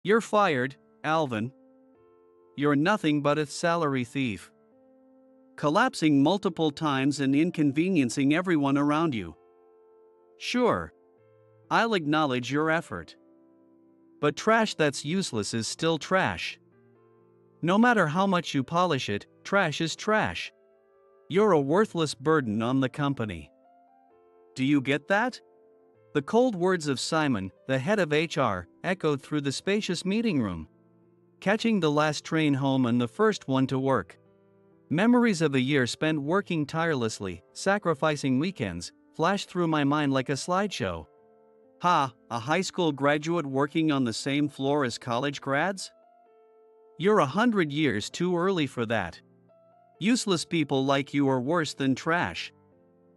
You're fired, Alvin. You're nothing but a salary thief. Collapsing multiple times and inconveniencing everyone around you. Sure, I'll acknowledge your effort. But trash that's useless is still trash. No matter how much you polish it, trash is trash. You're a worthless burden on the company. Do you get that? The cold words of Simon, the head of HR, echoed through the spacious meeting room. Catching the last train home and the first one to work. Memories of a year spent working tirelessly, sacrificing weekends, flashed through my mind like a slideshow. Ha, a high school graduate working on the same floor as college grads? You're 100 years too early for that. Useless people like you are worse than trash.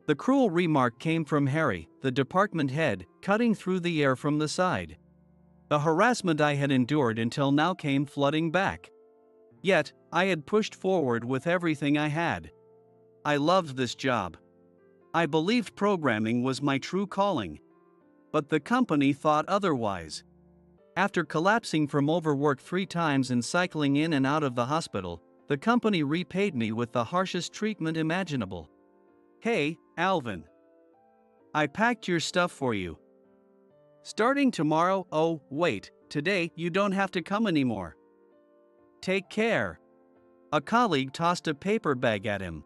The cruel remark came from Harry, the department head, cutting through the air from the side. The harassment I had endured until now came flooding back. Yet, I had pushed forward with everything I had. I loved this job. I believed programming was my true calling. But the company thought otherwise. After collapsing from overwork 3 times and cycling in and out of the hospital, the company repaid me with the harshest treatment imaginable. Hey, Alvin. I packed your stuff for you. Starting tomorrow, oh, wait, today you don't have to come anymore. Take care. A colleague tossed a paper bag at him.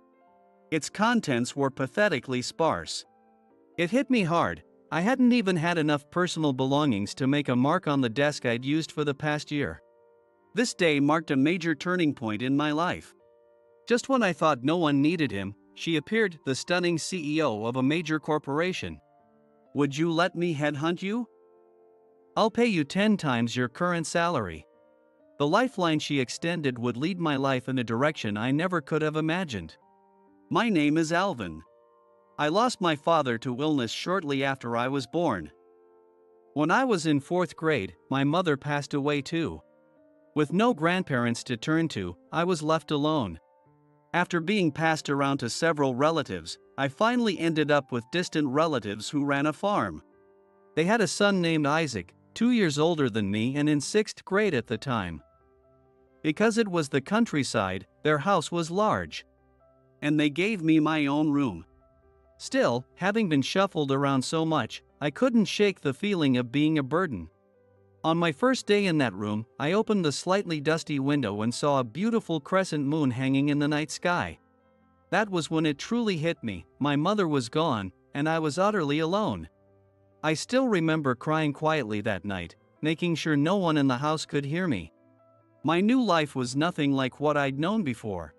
Its contents were pathetically sparse. It hit me hard. I hadn't even had enough personal belongings to make a mark on the desk I'd used for the past year. This day marked a major turning point in my life. Just when I thought no one needed him, she appeared, the stunning CEO of a major corporation. Would you let me headhunt you? I'll pay you 10 times your current salary. The lifeline she extended would lead my life in a direction I never could have imagined. My name is Alvin. I lost my father to illness shortly after I was born. When I was in 4th grade, my mother passed away too. With no grandparents to turn to, I was left alone. After being passed around to several relatives, I finally ended up with distant relatives who ran a farm. They had a son named Isaac, 2 years older than me and in 6th grade at the time. Because it was the countryside, their house was large. And they gave me my own room. Still, having been shuffled around so much, I couldn't shake the feeling of being a burden. On my first day in that room, I opened the slightly dusty window and saw a beautiful crescent moon hanging in the night sky. That was when it truly hit me. My mother was gone, and I was utterly alone. I still remember crying quietly that night, making sure no one in the house could hear me. My new life was nothing like what I'd known before.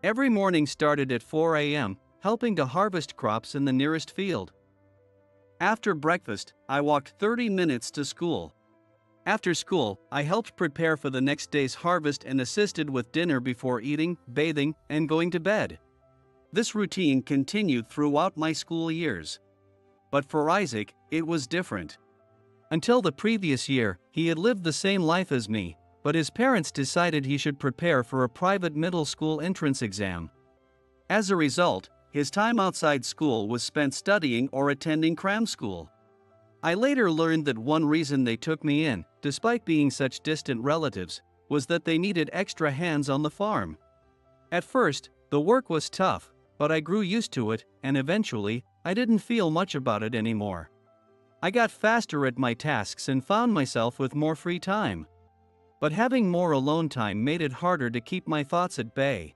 Every morning started at 4 a.m., helping to harvest crops in the nearest field. After breakfast, I walked 30 minutes to school. After school, I helped prepare for the next day's harvest and assisted with dinner before eating, bathing, and going to bed. This routine continued throughout my school years. But for Isaac, it was different. Until the previous year, he had lived the same life as me, but his parents decided he should prepare for a private middle school entrance exam. As a result, his time outside school was spent studying or attending cram school. I later learned that one reason they took me in, despite being such distant relatives, was that they needed extra hands on the farm. At first, the work was tough, but I grew used to it, and eventually, I didn't feel much about it anymore. I got faster at my tasks and found myself with more free time. But having more alone time made it harder to keep my thoughts at bay.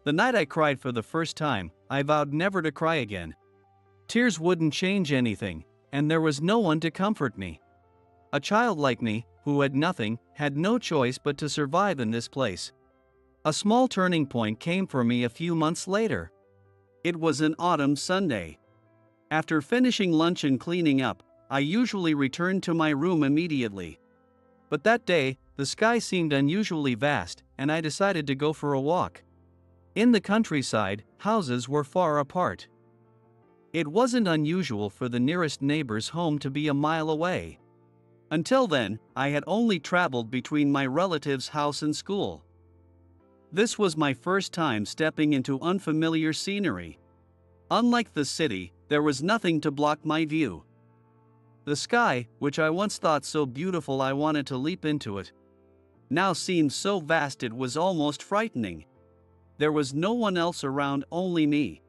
The night I cried for the first time, I vowed never to cry again. Tears wouldn't change anything, and there was no one to comfort me. A child like me, who had nothing, had no choice but to survive in this place. A small turning point came for me a few months later. It was an autumn Sunday. After finishing lunch and cleaning up, I usually returned to my room immediately. But that day, the sky seemed unusually vast, and I decided to go for a walk. In the countryside, houses were far apart. It wasn't unusual for the nearest neighbor's home to be a mile away. Until then, I had only traveled between my relative's house and school. This was my first time stepping into unfamiliar scenery. Unlike the city, there was nothing to block my view. The sky, which I once thought so beautiful I wanted to leap into it, now seemed so vast it was almost frightening. There was no one else around, only me.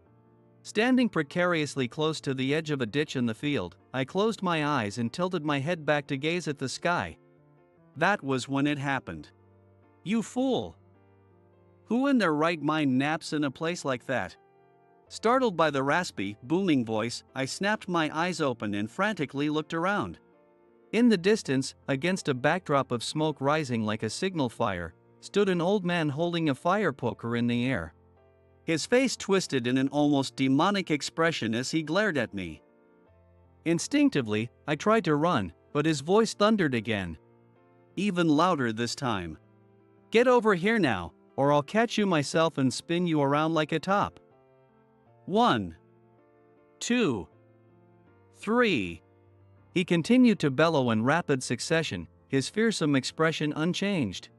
Standing precariously close to the edge of a ditch in the field, I closed my eyes and tilted my head back to gaze at the sky. That was when it happened. You fool! Who in their right mind naps in a place like that? Startled by the raspy, booming voice, I snapped my eyes open and frantically looked around. In the distance, against a backdrop of smoke rising like a signal fire, stood an old man holding a fire poker in the air. His face twisted in an almost demonic expression as he glared at me. Instinctively, I tried to run, but his voice thundered again. Even louder this time. Get over here now, or I'll catch you myself and spin you around like a top. 1, 2, 3. He continued to bellow in rapid succession, his fearsome expression unchanged.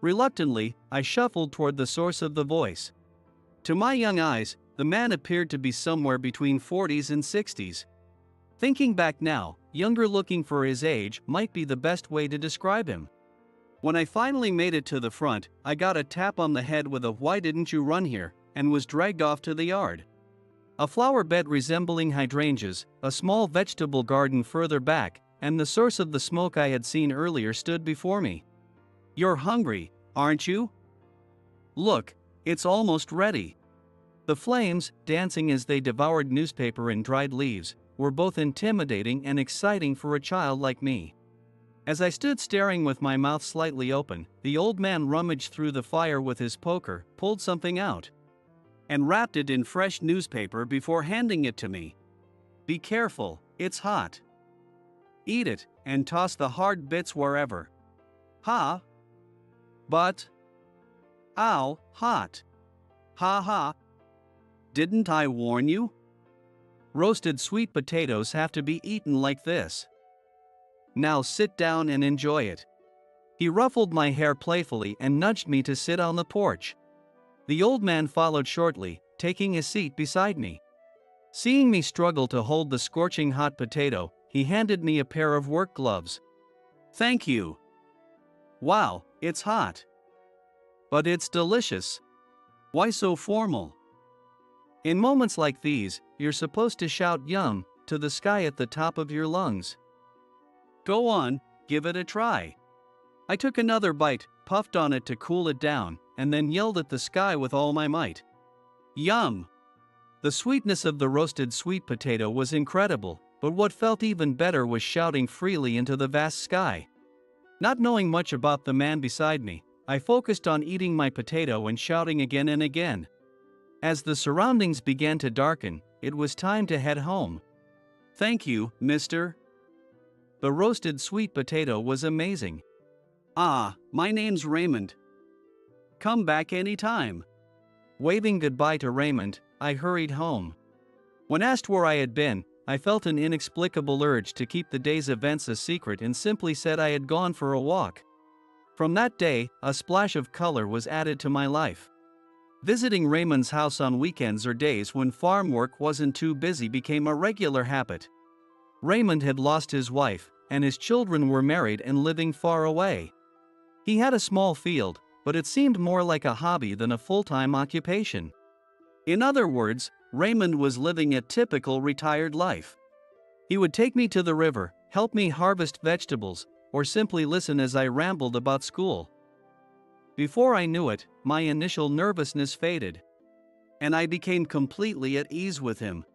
Reluctantly, I shuffled toward the source of the voice. To my young eyes, the man appeared to be somewhere between 40s and 60s. Thinking back now, younger looking for his age might be the best way to describe him. When I finally made it to the front, I got a tap on the head with a "Why didn't you run here?" and was dragged off to the yard. A flower bed resembling hydrangeas, a small vegetable garden further back, and the source of the smoke I had seen earlier stood before me. You're hungry, aren't you? Look, it's almost ready. The flames, dancing as they devoured newspaper and dried leaves, were both intimidating and exciting for a child like me. As I stood staring with my mouth slightly open, the old man rummaged through the fire with his poker, pulled something out, and wrapped it in fresh newspaper before handing it to me. Be careful, it's hot. Eat it, and toss the hard bits wherever. Ha! But... Ow, hot. Ha ha. Didn't I warn you? Roasted sweet potatoes have to be eaten like this. Now sit down and enjoy it. He ruffled my hair playfully and nudged me to sit on the porch. The old man followed shortly, taking a seat beside me. Seeing me struggle to hold the scorching hot potato, he handed me a pair of work gloves. Thank you. Wow, it's hot. But it's delicious. Why so formal? In moments like these, you're supposed to shout "Yum" to the sky at the top of your lungs. Go on, give it a try. I took another bite, puffed on it to cool it down, and then yelled at the sky with all my might. Yum! The sweetness of the roasted sweet potato was incredible, but what felt even better was shouting freely into the vast sky. Not knowing much about the man beside me, I focused on eating my potato and shouting again and again. As the surroundings began to darken, it was time to head home. Thank you, mister. The roasted sweet potato was amazing. Ah, my name's Raymond. Come back anytime. Waving goodbye to Raymond, I hurried home. When asked where I had been, I felt an inexplicable urge to keep the day's events a secret and simply said I had gone for a walk. From that day, a splash of color was added to my life. Visiting Raymond's house on weekends or days when farm work wasn't too busy became a regular habit. Raymond had lost his wife, and his children were married and living far away. He had a small field, but it seemed more like a hobby than a full-time occupation. In other words, Raymond was living a typical retired life. He would take me to the river, help me harvest vegetables, or simply listen as I rambled about school. Before I knew it, my initial nervousness faded, and I became completely at ease with him.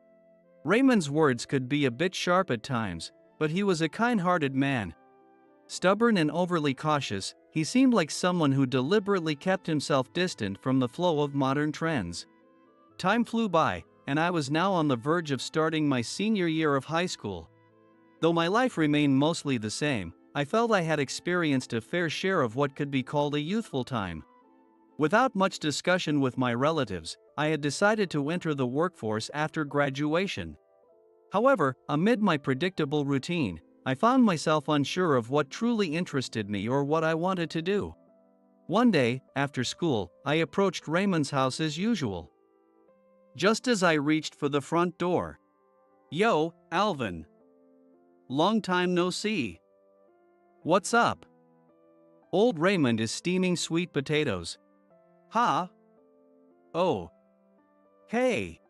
Raymond's words could be a bit sharp at times, but he was a kind-hearted man. Stubborn and overly cautious, he seemed like someone who deliberately kept himself distant from the flow of modern trends. Time flew by, and I was now on the verge of starting my senior year of high school. Though my life remained mostly the same, I felt I had experienced a fair share of what could be called a youthful time. Without much discussion with my relatives, I had decided to enter the workforce after graduation. However, amid my predictable routine, I found myself unsure of what truly interested me or what I wanted to do. One day, after school, I approached Raymond's house as usual. Just as I reached for the front door, "Yo, Alvin. long time no see. What's up? Old Raymond is steaming sweet potatoes. Ha? Oh. Hey.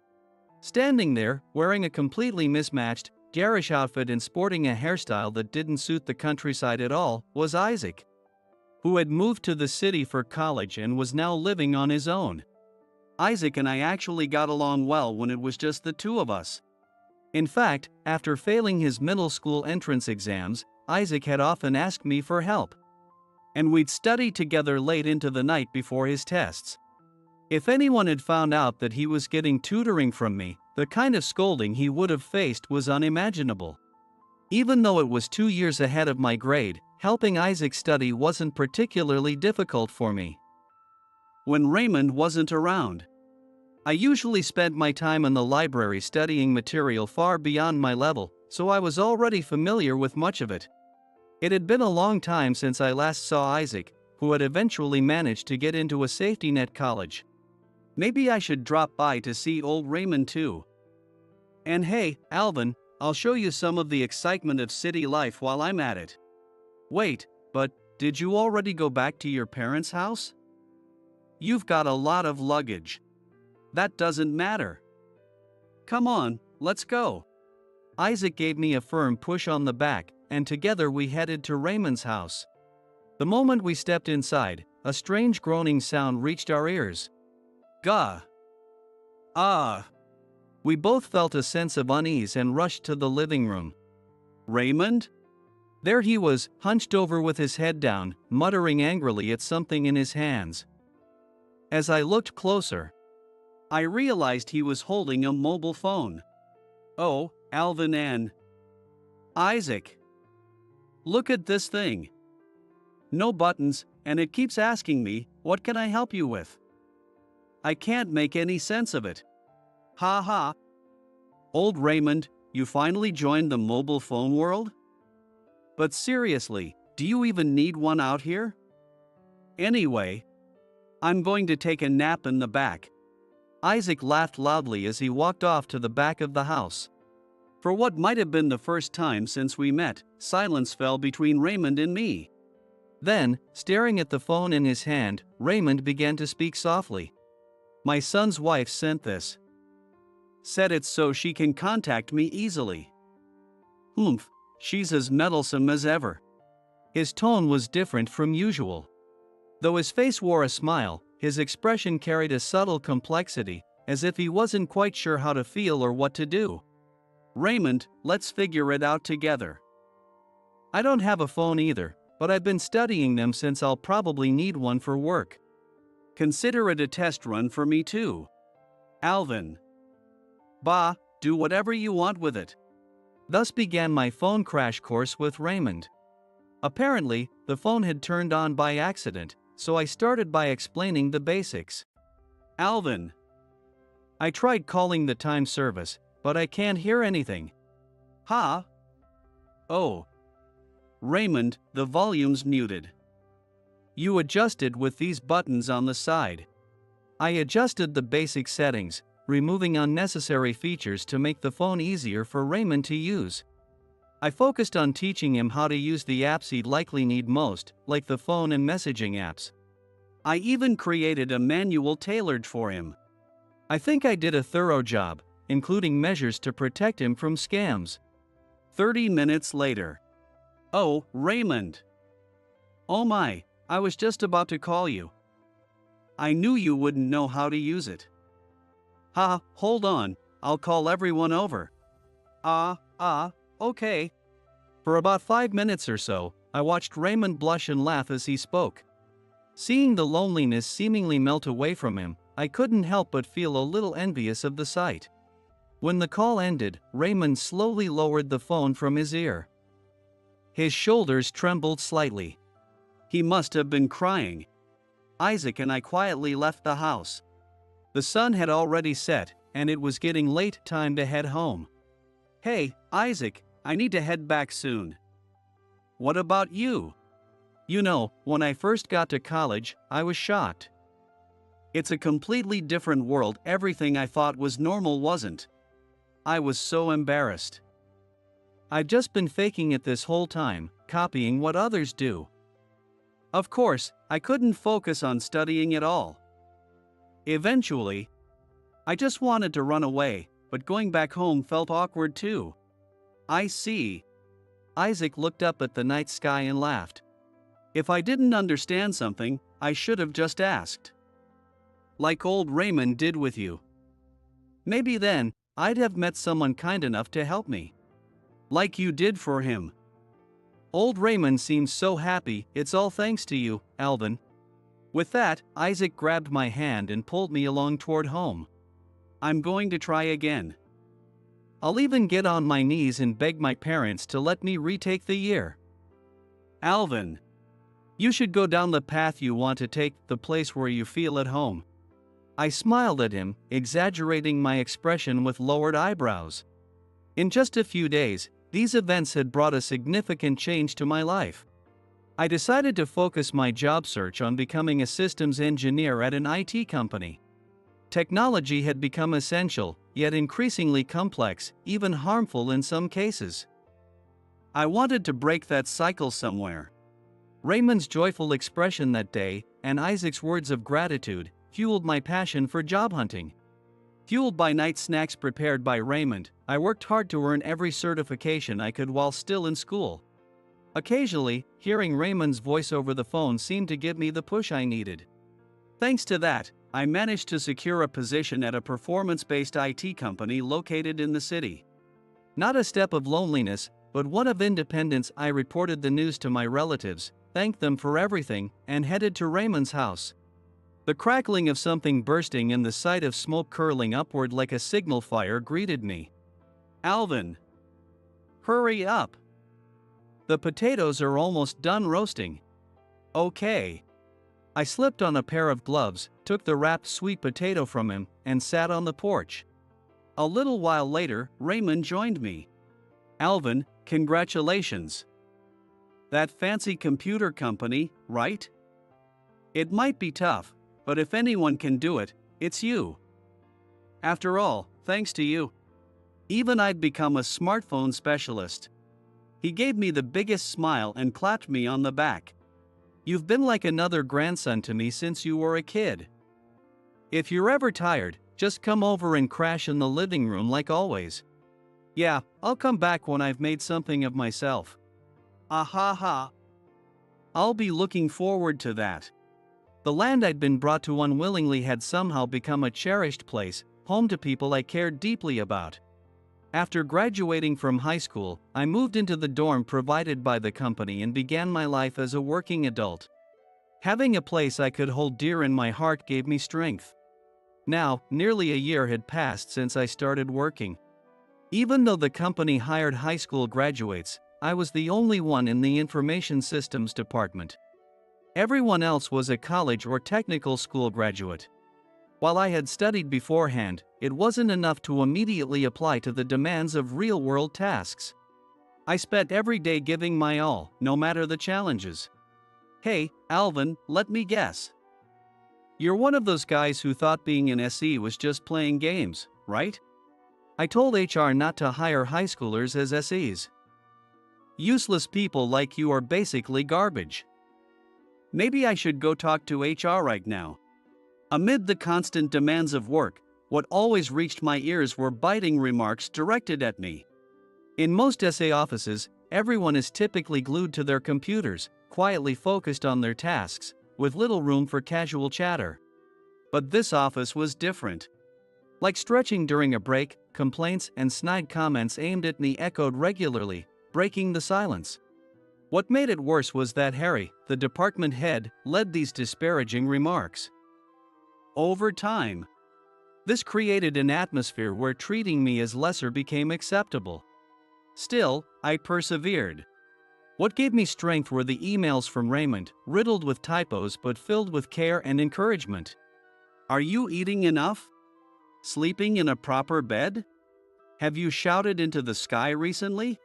Standing there, wearing a completely mismatched, garish outfit and sporting a hairstyle that didn't suit the countryside at all, was Isaac, who had moved to the city for college and was now living on his own. Isaac and I actually got along well when it was just the two of us. In fact, after failing his middle school entrance exams, Isaac had often asked me for help. And we'd study together late into the night before his tests. If anyone had found out that he was getting tutoring from me, the kind of scolding he would have faced was unimaginable. Even though it was 2 years ahead of my grade, helping Isaac study wasn't particularly difficult for me. When Raymond wasn't around, I usually spent my time in the library studying material far beyond my level, so I was already familiar with much of it. It had been a long time since I last saw Isaac, who had eventually managed to get into a safety net college. Maybe I should drop by to see old Raymond too. And hey, Alvin, I'll show you some of the excitement of city life while I'm at it. Wait, but did you already go back to your parents' house? You've got a lot of luggage. That doesn't matter. Come on, let's go. Isaac gave me a firm push on the back, and together we headed to Raymond's house. The moment we stepped inside, a strange groaning sound reached our ears. Gah! Ah! We both felt a sense of unease and rushed to the living room. Raymond? There he was, hunched over with his head down, muttering angrily at something in his hands. As I looked closer, I realized he was holding a mobile phone. Oh, Alvin and Isaac. Look at this thing. No buttons, and it keeps asking me, what can I help you with? I can't make any sense of it. Ha ha. Old Raymond, you finally joined the mobile phone world? But seriously, do you even need one out here? Anyway, I'm going to take a nap in the back. Isaac laughed loudly as he walked off to the back of the house. For what might have been the first time since we met, silence fell between Raymond and me. Then, staring at the phone in his hand, Raymond began to speak softly. My son's wife sent this. Said it's so she can contact me easily. Oomph, she's as meddlesome as ever. His tone was different from usual. Though his face wore a smile, his expression carried a subtle complexity, as if he wasn't quite sure how to feel or what to do. Raymond, let's figure it out together. I don't have a phone either, but I've been studying them since I'll probably need one for work. Consider it a test run for me too. Alvin. Bah, do whatever you want with it. Thus began my phone crash course with Raymond. Apparently, the phone had turned on by accident, so I started by explaining the basics. Alvin. I tried calling the time service, but I can't hear anything. Ha? Oh. Raymond, the volume's muted. You adjusted with these buttons on the side. I adjusted the basic settings, removing unnecessary features to make the phone easier for Raymond to use. I focused on teaching him how to use the apps he'd likely need most, like the phone and messaging apps. I even created a manual tailored for him. I think I did a thorough job, including measures to protect him from scams. 30 minutes later. Oh, Raymond. Oh my, I was just about to call you. I knew you wouldn't know how to use it. Ha, hold on, I'll call everyone over. Okay. For about 5 minutes or so, I watched Raymond blush and laugh as he spoke. Seeing the loneliness seemingly melt away from him, I couldn't help but feel a little envious of the sight. When the call ended, Raymond slowly lowered the phone from his ear. His shoulders trembled slightly. He must have been crying. Isaac and I quietly left the house. The sun had already set, and it was getting late, time to head home. Hey, Isaac, I need to head back soon. What about you? You know, when I first got to college, I was shocked. It's a completely different world. Everything I thought was normal wasn't. I was so embarrassed. I've just been faking it this whole time, copying what others do. Of course, I couldn't focus on studying at all. Eventually, I just wanted to run away, but going back home felt awkward too. I see. Isaac looked up at the night sky and laughed. If I didn't understand something, I should have just asked. Like old Raymond did with you. Maybe then, I'd have met someone kind enough to help me. Like you did for him. Old Raymond seems so happy, it's all thanks to you, Alvin. With that, Isaac grabbed my hand and pulled me along toward home. I'm going to try again. I'll even get on my knees and beg my parents to let me retake the year. Alvin, you should go down the path you want to take, the place where you feel at home. I smiled at him, exaggerating my expression with lowered eyebrows. In just a few days, these events had brought a significant change to my life. I decided to focus my job search on becoming a systems engineer at an IT company. Technology had become essential, yet increasingly complex, even harmful in some cases. I wanted to break that cycle somewhere. Raymond's joyful expression that day, and Isaac's words of gratitude, fueled my passion for job hunting. Fueled by night snacks prepared by Raymond, I worked hard to earn every certification I could while still in school. Occasionally, hearing Raymond's voice over the phone seemed to give me the push I needed. Thanks to that, I managed to secure a position at a performance-based IT company located in the city. Not a step of loneliness, but one of independence. I reported the news to my relatives, thanked them for everything, and headed to Raymond's house. The crackling of something bursting and the sight of smoke curling upward like a signal fire greeted me. Alvin! Hurry up! The potatoes are almost done roasting. Okay. I slipped on a pair of gloves, took the wrapped sweet potato from him, and sat on the porch. A little while later, Raymond joined me. Alvin, congratulations. That fancy computer company, right? It might be tough, but if anyone can do it, it's you. After all, thanks to you, even I'd become a smartphone specialist. He gave me the biggest smile and clapped me on the back. You've been like another grandson to me since you were a kid. If you're ever tired, just come over and crash in the living room like always. Yeah, I'll come back when I've made something of myself. Ah ha ha. I'll be looking forward to that. The land I'd been brought to unwillingly had somehow become a cherished place, home to people I cared deeply about. After graduating from high school, I moved into the dorm provided by the company and began my life as a working adult. Having a place I could hold dear in my heart gave me strength. Now, nearly a year had passed since I started working. Even though the company hired high school graduates, I was the only one in the information systems department. Everyone else was a college or technical school graduate. While I had studied beforehand, it wasn't enough to immediately apply to the demands of real-world tasks. I spent every day giving my all, no matter the challenges. Hey, Alvin, let me guess. You're one of those guys who thought being an SE was just playing games, right? I told HR not to hire high schoolers as SEs. Useless people like you are basically garbage. Maybe I should go talk to HR right now. Amid the constant demands of work, what always reached my ears were biting remarks directed at me. In most SA offices, everyone is typically glued to their computers, quietly focused on their tasks, with little room for casual chatter. But this office was different. Like stretching during a break, complaints and snide comments aimed at me echoed regularly, breaking the silence. What made it worse was that Harry, the department head, led these disparaging remarks. Over time, this created an atmosphere where treating me as lesser became acceptable. Still, I persevered. What gave me strength were the emails from Raymond, riddled with typos but filled with care and encouragement. Are you eating enough? Sleeping in a proper bed? Have you shouted into the sky recently?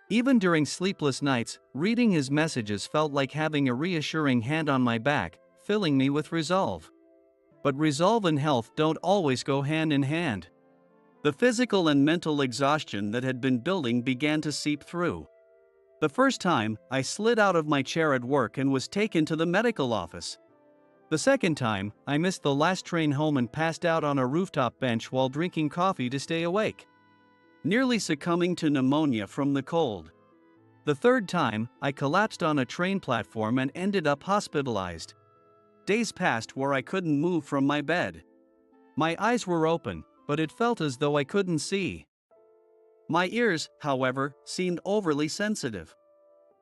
Even during sleepless nights, reading his messages felt like having a reassuring hand on my back, filling me with resolve. But resolve and health don't always go hand in hand. The physical and mental exhaustion that had been building began to seep through. The first time, I slid out of my chair at work and was taken to the medical office. The second time, I missed the last train home and passed out on a rooftop bench while drinking coffee to stay awake, nearly succumbing to pneumonia from the cold. The third time, I collapsed on a train platform and ended up hospitalized. Days passed where I couldn't move from my bed. My eyes were open, but it felt as though I couldn't see. My ears, however, seemed overly sensitive.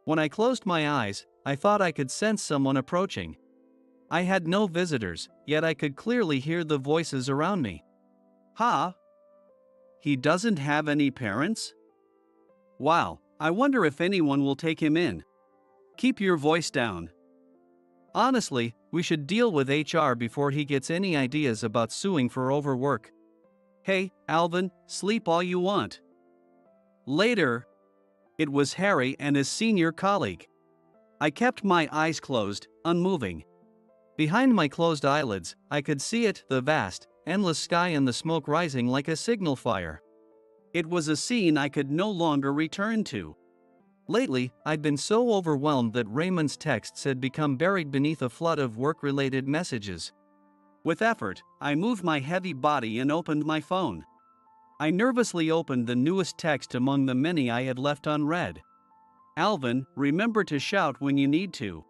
When I closed my eyes, I thought I could sense someone approaching. I had no visitors, yet I could clearly hear the voices around me. Huh? He doesn't have any parents? Wow, I wonder if anyone will take him in. Keep your voice down. Honestly, we should deal with HR before he gets any ideas about suing for overwork. Hey, Alvin, sleep all you want. Later, it was Harry and his senior colleague. I kept my eyes closed, unmoving. Behind my closed eyelids, I could see it, the vast, endless sky and the smoke rising like a signal fire. It was a scene I could no longer return to. Lately, I'd been so overwhelmed that Raymond's texts had become buried beneath a flood of work-related messages. With effort, I moved my heavy body and opened my phone. I nervously opened the newest text among the many I had left unread. Alvin, remember to shout when you need to.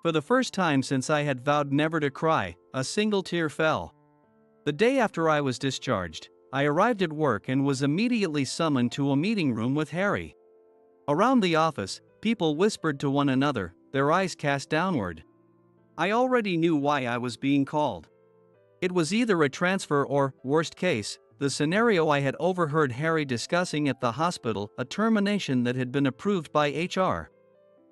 For the first time since I had vowed never to cry, a single tear fell. The day after I was discharged, I arrived at work and was immediately summoned to a meeting room with Harry. Around the office, people whispered to one another, their eyes cast downward. I already knew why I was being called. It was either a transfer or, worst case, the scenario I had overheard Harry discussing at the hospital, a termination that had been approved by HR.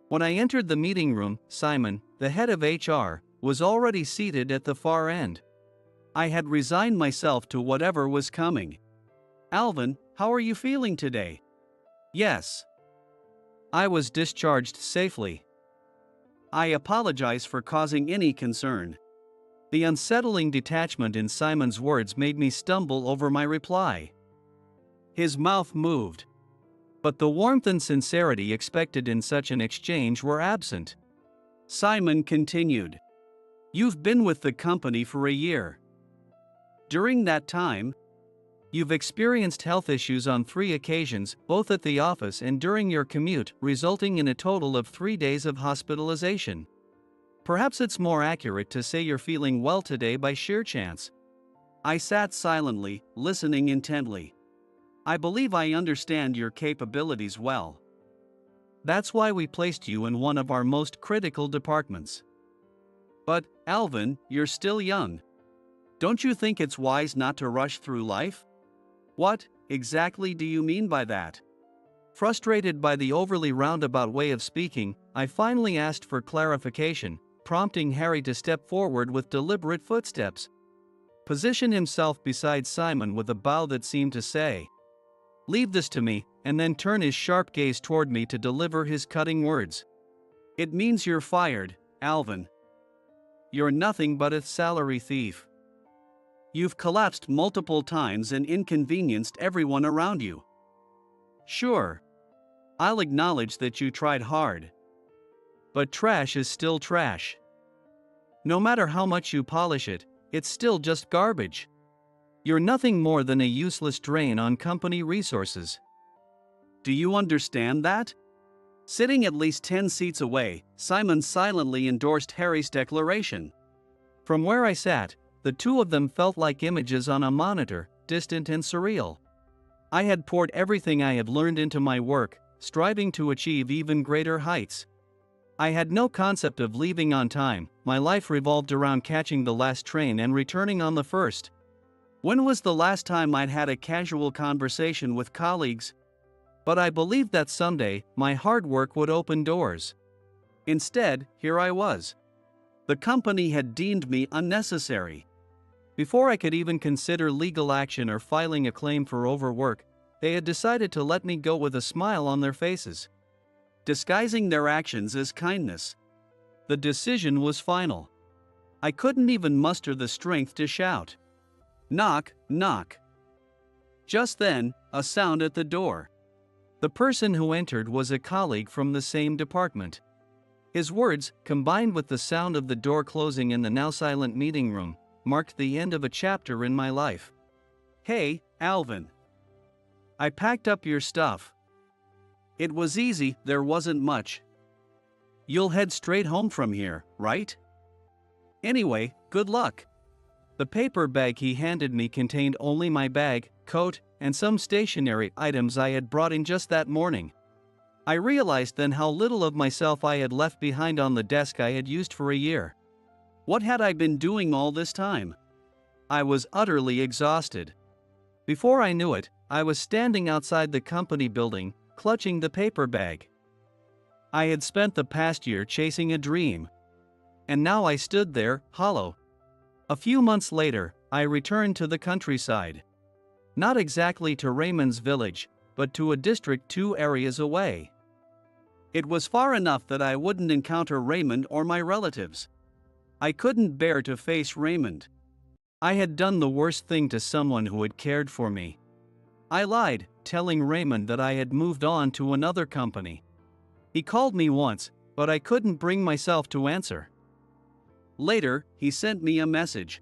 When I entered the meeting room, Simon, the head of HR, was already seated at the far end. I had resigned myself to whatever was coming. Alvin, how are you feeling today? Yes. I was discharged safely. I apologize for causing any concern. The unsettling detachment in Simon's words made me stumble over my reply. His mouth moved. But the warmth and sincerity expected in such an exchange were absent. Simon continued. You've been with the company for a year. During that time, you've experienced health issues on 3 occasions, both at the office and during your commute, resulting in a total of 3 days of hospitalization. Perhaps it's more accurate to say you're feeling well today by sheer chance. I sat silently, listening intently. I believe I understand your capabilities well. That's why we placed you in one of our most critical departments. But, Alvin, you're still young. Don't you think it's wise not to rush through life? What, exactly do you mean by that? Frustrated by the overly roundabout way of speaking, I finally asked for clarification, prompting Harry to step forward with deliberate footsteps. Position himself beside Simon with a bow that seemed to say, "Leave this to me," and then turn his sharp gaze toward me to deliver his cutting words. It means you're fired, Alvin. You're nothing but a salary thief. You've collapsed multiple times and inconvenienced everyone around you. Sure, I'll acknowledge that you tried hard. But trash is still trash. No matter how much you polish it, it's still just garbage. You're nothing more than a useless drain on company resources. Do you understand that? Sitting at least 10 seats away, Simon silently endorsed Harry's declaration. From where I sat, the two of them felt like images on a monitor, distant and surreal. I had poured everything I had learned into my work, striving to achieve even greater heights. I had no concept of leaving on time. My life revolved around catching the last train and returning on the first. When was the last time I'd had a casual conversation with colleagues? But I believed that someday, my hard work would open doors. Instead, here I was. The company had deemed me unnecessary. Before I could even consider legal action or filing a claim for overwork, they had decided to let me go with a smile on their faces, disguising their actions as kindness. The decision was final. I couldn't even muster the strength to shout. Knock, knock. Just then, a sound at the door. The person who entered was a colleague from the same department. His words, combined with the sound of the door closing in the now silent meeting room, marked the end of a chapter in my life. "Hey, Alvin. I packed up your stuff. It was easy, there wasn't much. You'll head straight home from here, right? Anyway, good luck." The paper bag he handed me contained only my bag, coat, and some stationery items I had brought in just that morning. I realized then how little of myself I had left behind on the desk I had used for a year. What had I been doing all this time? I was utterly exhausted. Before I knew it, I was standing outside the company building, clutching the paper bag. I had spent the past year chasing a dream. And now I stood there, hollow. A few months later, I returned to the countryside. Not exactly to Raymond's village, but to a district 2 areas away. It was far enough that I wouldn't encounter Raymond or my relatives. I couldn't bear to face Raymond. I had done the worst thing to someone who had cared for me. I lied, telling Raymond that I had moved on to another company. He called me once, but I couldn't bring myself to answer. Later, he sent me a message.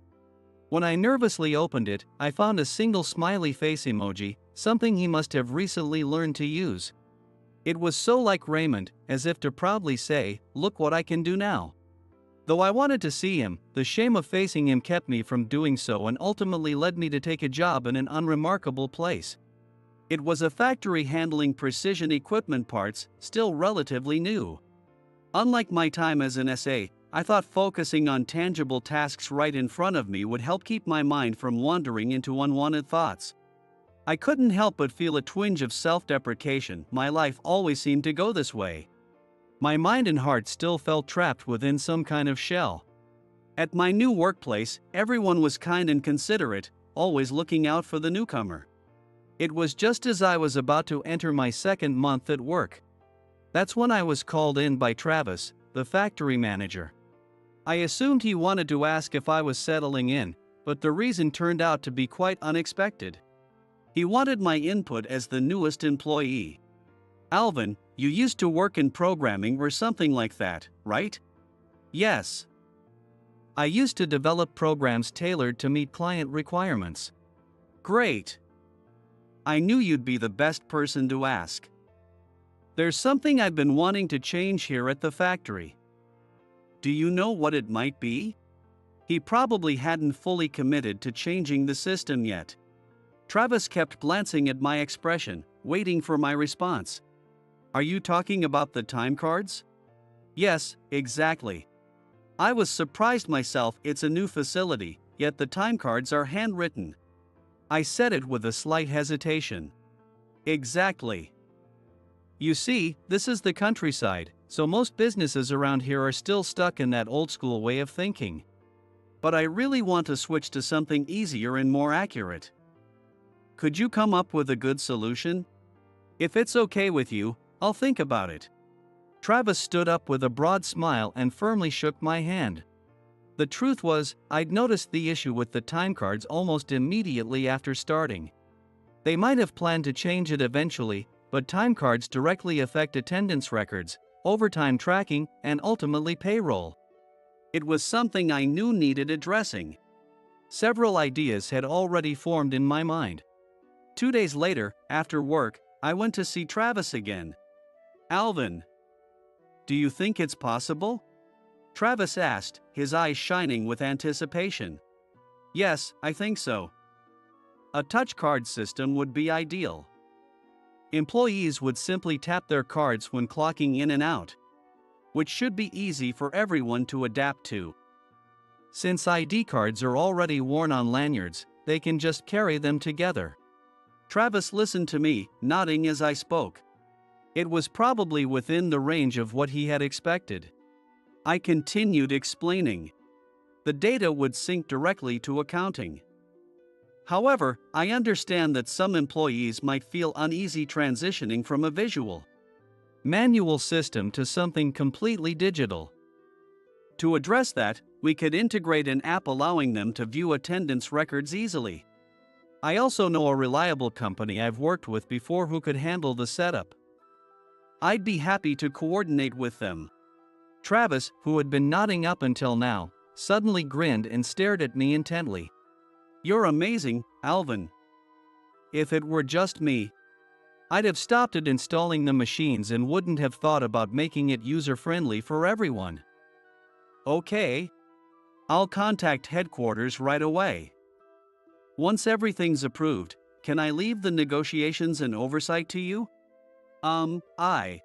When I nervously opened it, I found a single smiley face emoji, something he must have recently learned to use. It was so like Raymond, as if to proudly say, "Look what I can do now." Though I wanted to see him, the shame of facing him kept me from doing so and ultimately led me to take a job in an unremarkable place. It was a factory handling precision equipment parts, still relatively new. Unlike my time as an SA, I thought focusing on tangible tasks right in front of me would help keep my mind from wandering into unwanted thoughts. I couldn't help but feel a twinge of self-deprecation. My life always seemed to go this way. My mind and heart still felt trapped within some kind of shell. At my new workplace, everyone was kind and considerate, always looking out for the newcomer. It was just as I was about to enter my second month at work. That's when I was called in by Travis, the factory manager. I assumed he wanted to ask if I was settling in, but the reason turned out to be quite unexpected. He wanted my input as the newest employee. "Alvin, you used to work in programming or something like that, right?" "Yes. I used to develop programs tailored to meet client requirements." "Great. I knew you'd be the best person to ask. There's something I've been wanting to change here at the factory. Do you know what it might be?" He probably hadn't fully committed to changing the system yet. Travis kept glancing at my expression, waiting for my response. "Are you talking about the time cards?" "Yes, exactly. I was surprised myself. It's a new facility, yet the time cards are handwritten." I said it with a slight hesitation. "Exactly. You see, this is the countryside, so most businesses around here are still stuck in that old school way of thinking. But I really want to switch to something easier and more accurate. Could you come up with a good solution? If it's okay with you, I'll think about it." Travis stood up with a broad smile and firmly shook my hand. The truth was, I'd noticed the issue with the time cards almost immediately after starting. They might have planned to change it eventually, but time cards directly affect attendance records, overtime tracking, and ultimately payroll. It was something I knew needed addressing. Several ideas had already formed in my mind. 2 days later, after work, I went to see Travis again. "Alvin, do you think it's possible?" Travis asked, his eyes shining with anticipation. "Yes, I think so. A touch card system would be ideal. Employees would simply tap their cards when clocking in and out, which should be easy for everyone to adapt to. Since ID cards are already worn on lanyards, they can just carry them together." Travis listened to me, nodding as I spoke. It was probably within the range of what he had expected. I continued explaining. The data would sync directly to accounting. However, I understand that some employees might feel uneasy transitioning from a visual, manual system to something completely digital. To address that, we could integrate an app allowing them to view attendance records easily. I also know a reliable company I've worked with before who could handle the setup. I'd be happy to coordinate with them. Travis, who had been nodding up until now, suddenly grinned and stared at me intently. You're amazing, Alvin. If it were just me, I'd have stopped at installing the machines and wouldn't have thought about making it user-friendly for everyone. Okay. I'll contact headquarters right away. Once everything's approved, can I leave the negotiations and oversight to you? I.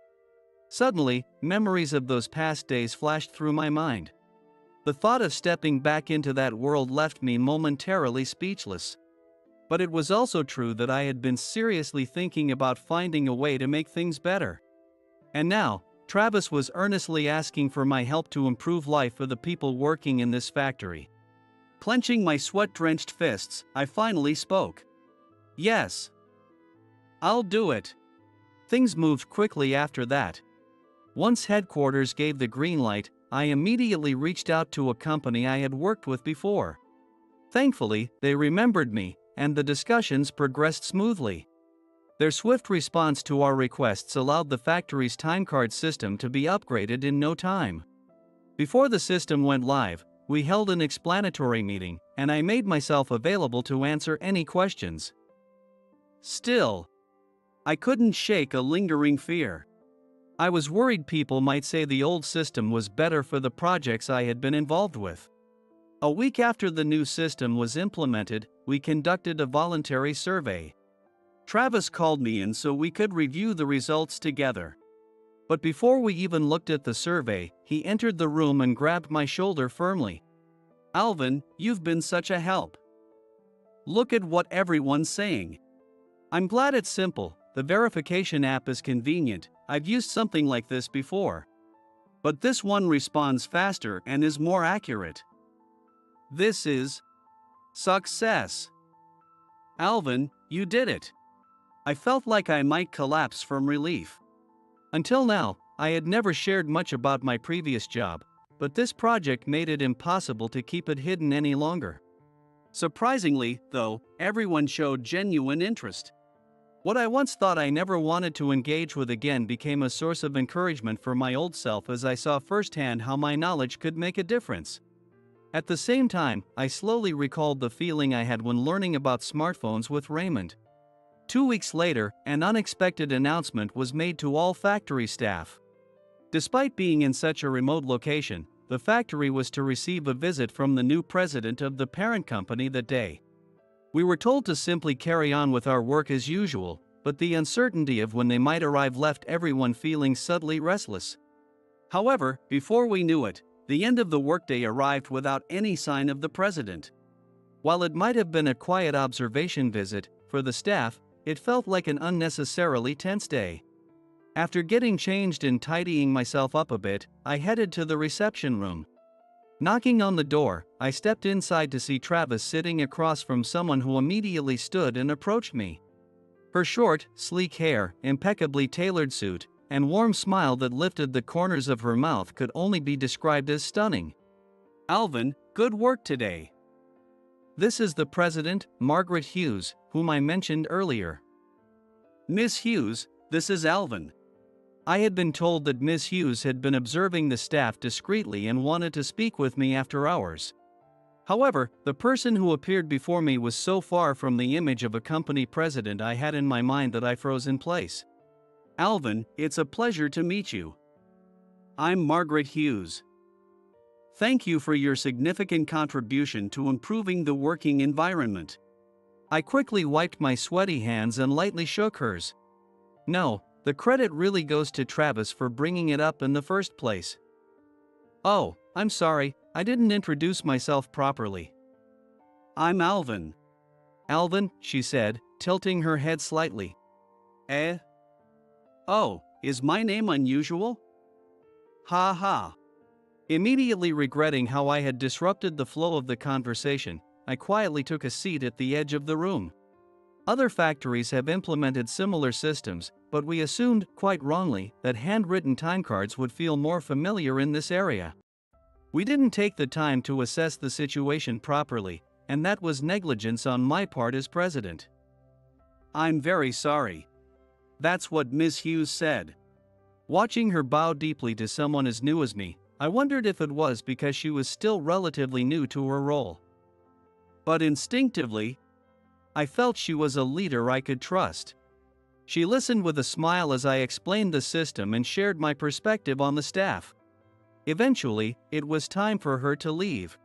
Suddenly, memories of those past days flashed through my mind. The thought of stepping back into that world left me momentarily speechless. But it was also true that I had been seriously thinking about finding a way to make things better. And now, Travis was earnestly asking for my help to improve life for the people working in this factory. Clenching my sweat-drenched fists, I finally spoke. Yes. I'll do it. Things moved quickly after that. Once headquarters gave the green light, I immediately reached out to a company I had worked with before. Thankfully, they remembered me, and the discussions progressed smoothly. Their swift response to our requests allowed the factory's timecard system to be upgraded in no time. Before the system went live, we held an explanatory meeting, and I made myself available to answer any questions. Still, I couldn't shake a lingering fear. I was worried people might say the old system was better for the projects I had been involved with. A week after the new system was implemented, we conducted a voluntary survey. Travis called me in so we could review the results together. But before we even looked at the survey, he entered the room and grabbed my shoulder firmly. Alvin, you've been such a help. Look at what everyone's saying. I'm glad it's simple. The verification app is convenient. I've used something like this before. But this one responds faster and is more accurate. This is success. Alvin, you did it. I felt like I might collapse from relief. Until now, I had never shared much about my previous job, but this project made it impossible to keep it hidden any longer. Surprisingly, though, everyone showed genuine interest. What I once thought I never wanted to engage with again became a source of encouragement for my old self as I saw firsthand how my knowledge could make a difference. At the same time, I slowly recalled the feeling I had when learning about smartphones with Raymond. 2 weeks later, an unexpected announcement was made to all factory staff. Despite being in such a remote location, the factory was to receive a visit from the new president of the parent company that day. We were told to simply carry on with our work as usual, but the uncertainty of when they might arrive left everyone feeling subtly restless. However, before we knew it, the end of the workday arrived without any sign of the president. While it might have been a quiet observation visit, for the staff, it felt like an unnecessarily tense day. After getting changed and tidying myself up a bit, I headed to the reception room. Knocking on the door, I stepped inside to see Travis sitting across from someone who immediately stood and approached me. Her short, sleek hair, impeccably tailored suit, and warm smile that lifted the corners of her mouth could only be described as stunning. Alvin, good work today. This is the president, Margaret Hughes, whom I mentioned earlier. Miss Hughes, this is Alvin. I had been told that Miss Hughes had been observing the staff discreetly and wanted to speak with me after hours. However, the person who appeared before me was so far from the image of a company president I had in my mind that I froze in place. Alvin, it's a pleasure to meet you. I'm Margaret Hughes. Thank you for your significant contribution to improving the working environment. I quickly wiped my sweaty hands and lightly shook hers. No, the credit really goes to Travis for bringing it up in the first place. Oh, I'm sorry, I didn't introduce myself properly. I'm Alvin. Alvin, she said, tilting her head slightly. Eh? Oh, is my name unusual? Ha ha. Immediately regretting how I had disrupted the flow of the conversation, I quietly took a seat at the edge of the room. Other factories have implemented similar systems, but we assumed, quite wrongly, that handwritten timecards would feel more familiar in this area. We didn't take the time to assess the situation properly, and that was negligence on my part as president. I'm very sorry. That's what Miss Hughes said. Watching her bow deeply to someone as new as me, I wondered if it was because she was still relatively new to her role. But instinctively, I felt she was a leader I could trust. She listened with a smile as I explained the system and shared my perspective on the staff. Eventually, it was time for her to leave.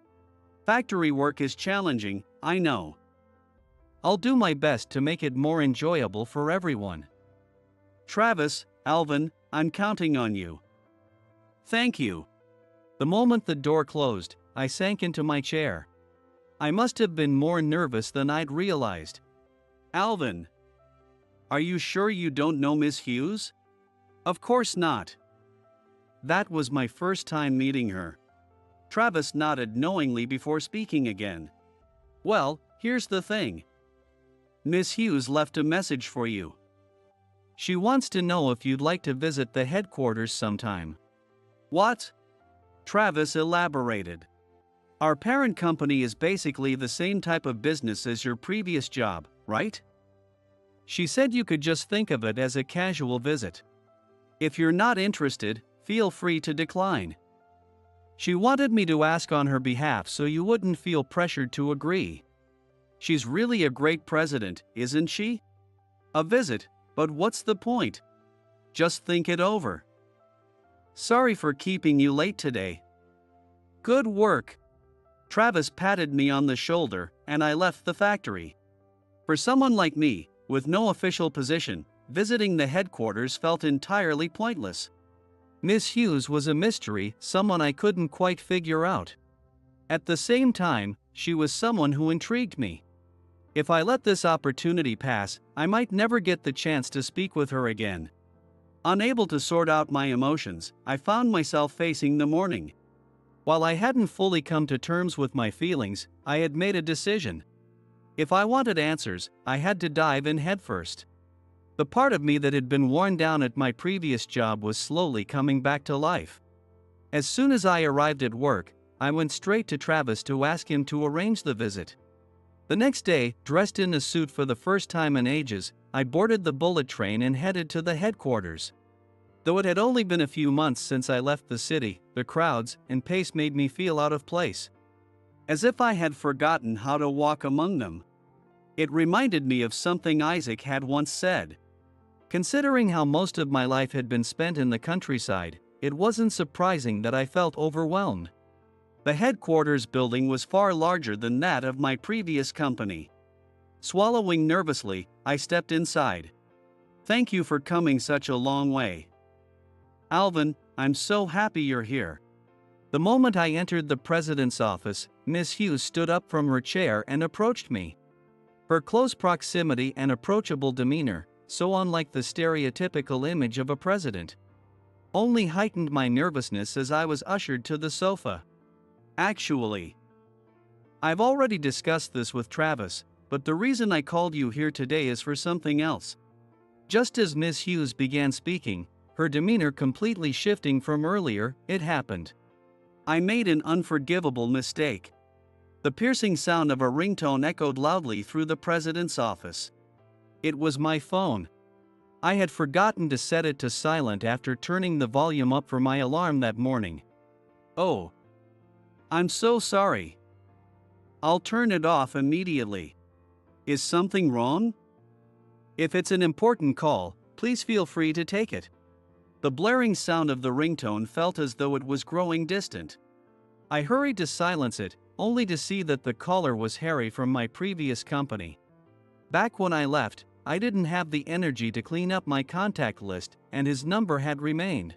Factory work is challenging, I know. I'll do my best to make it more enjoyable for everyone. Travis, Alvin, I'm counting on you. Thank you. The moment the door closed, I sank into my chair. I must have been more nervous than I'd realized. Alvin, are you sure you don't know Miss Hughes? Of course not. That was my first time meeting her. Travis nodded knowingly before speaking again. Well, here's the thing. Miss Hughes left a message for you. She wants to know if you'd like to visit the headquarters sometime. What? Travis elaborated. Our parent company is basically the same type of business as your previous job, right? She said you could just think of it as a casual visit. If you're not interested, feel free to decline. She wanted me to ask on her behalf so you wouldn't feel pressured to agree. She's really a great president, isn't she? A visit, but what's the point? Just think it over. Sorry for keeping you late today. Good work. Travis patted me on the shoulder, and I left the factory. For someone like me, with no official position, visiting the headquarters felt entirely pointless. Miss Hughes was a mystery, someone I couldn't quite figure out. At the same time, she was someone who intrigued me. If I let this opportunity pass, I might never get the chance to speak with her again. Unable to sort out my emotions, I found myself facing the morning. While I hadn't fully come to terms with my feelings, I had made a decision. If I wanted answers, I had to dive in headfirst. The part of me that had been worn down at my previous job was slowly coming back to life. As soon as I arrived at work, I went straight to Travis to ask him to arrange the visit. The next day, dressed in a suit for the first time in ages, I boarded the bullet train and headed to the headquarters. Though it had only been a few months since I left the city, the crowds and pace made me feel out of place. As if I had forgotten how to walk among them. It reminded me of something Isaac had once said. Considering how most of my life had been spent in the countryside, it wasn't surprising that I felt overwhelmed. The headquarters building was far larger than that of my previous company. Swallowing nervously, I stepped inside. Thank you for coming such a long way. Alvin, I'm so happy you're here. The moment I entered the president's office, Miss Hughes stood up from her chair and approached me. Her close proximity and approachable demeanor, so unlike the stereotypical image of a president, only heightened my nervousness as I was ushered to the sofa. Actually, I've already discussed this with Travis, but the reason I called you here today is for something else. Just as Miss Hughes began speaking, her demeanor completely shifting from earlier, it happened. I made an unforgivable mistake. The piercing sound of a ringtone echoed loudly through the president's office. It was my phone. I had forgotten to set it to silent after turning the volume up for my alarm that morning. Oh. I'm so sorry. I'll turn it off immediately. Is something wrong? If it's an important call, please feel free to take it. The blaring sound of the ringtone felt as though it was growing distant. I hurried to silence it, only to see that the caller was Harry from my previous company. Back when I left, I didn't have the energy to clean up my contact list, and his number had remained.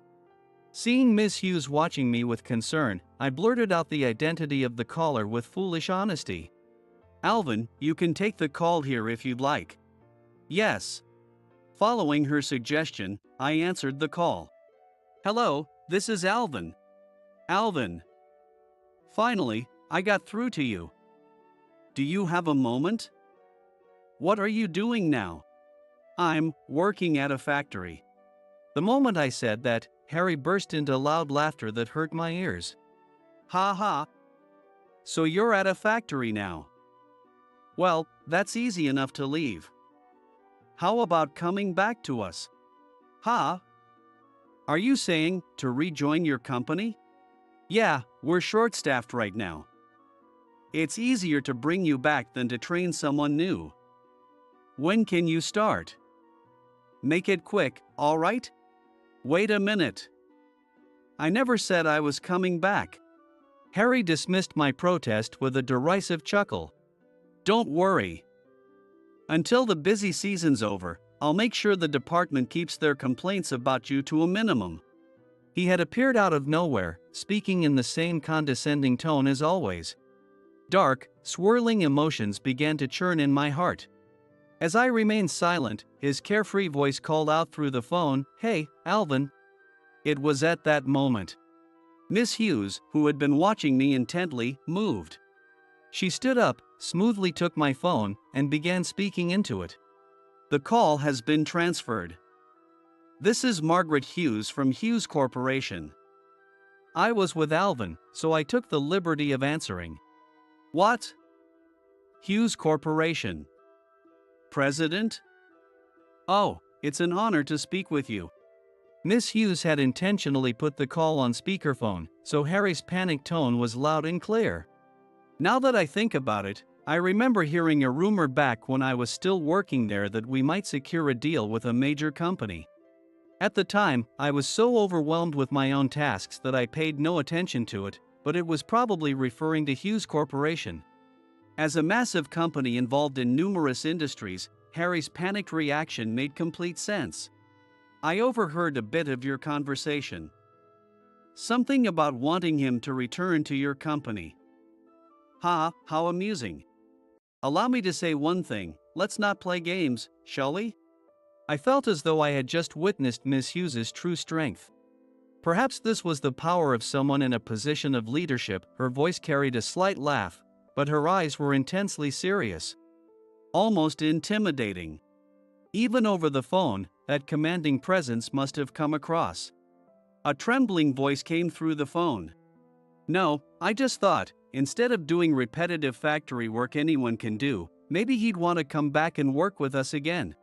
Seeing Miss Hughes watching me with concern, I blurted out the identity of the caller with foolish honesty. Alvin, you can take the call here if you'd like. Yes. Following her suggestion, I answered the call. Hello, this is Alvin. Alvin. Finally, I got through to you. Do you have a moment? What are you doing now? I'm working at a factory. The moment I said that, Harry burst into loud laughter that hurt my ears. Ha ha. So you're at a factory now. Well, that's easy enough to leave. How about coming back to us? Huh? Are you saying to rejoin your company? Yeah, we're short-staffed right now. It's easier to bring you back than to train someone new. When can you start? Make it quick, all right? Wait a minute. I never said I was coming back. Harry dismissed my protest with a derisive chuckle. Don't worry. Until the busy season's over, I'll make sure the department keeps their complaints about you to a minimum. He had appeared out of nowhere, speaking in the same condescending tone as always. Dark, swirling emotions began to churn in my heart. As I remained silent, his carefree voice called out through the phone, "Hey, Alvin." It was at that moment Miss Hughes, who had been watching me intently, moved. She stood up, smoothly took my phone, and began speaking into it. The call has been transferred. This is Margaret Hughes from Hughes Corporation. I was with Alvin, so I took the liberty of answering. What? Hughes Corporation. President? Oh, it's an honor to speak with you. Miss Hughes had intentionally put the call on speakerphone, so Harry's panicked tone was loud and clear. Now that I think about it, I remember hearing a rumor back when I was still working there that we might secure a deal with a major company. At the time, I was so overwhelmed with my own tasks that I paid no attention to it, but it was probably referring to Hughes Corporation. As a massive company involved in numerous industries, Harry's panicked reaction made complete sense. I overheard a bit of your conversation. Something about wanting him to return to your company. Ha, how amusing. Allow me to say one thing, let's not play games, shall we? I felt as though I had just witnessed Miss Hughes's true strength. Perhaps this was the power of someone in a position of leadership. Her voice carried a slight laugh, but her eyes were intensely serious. Almost intimidating. Even over the phone, that commanding presence must have come across. A trembling voice came through the phone. No, I just thought, instead of doing repetitive factory work anyone can do, maybe he'd want to come back and work with us again.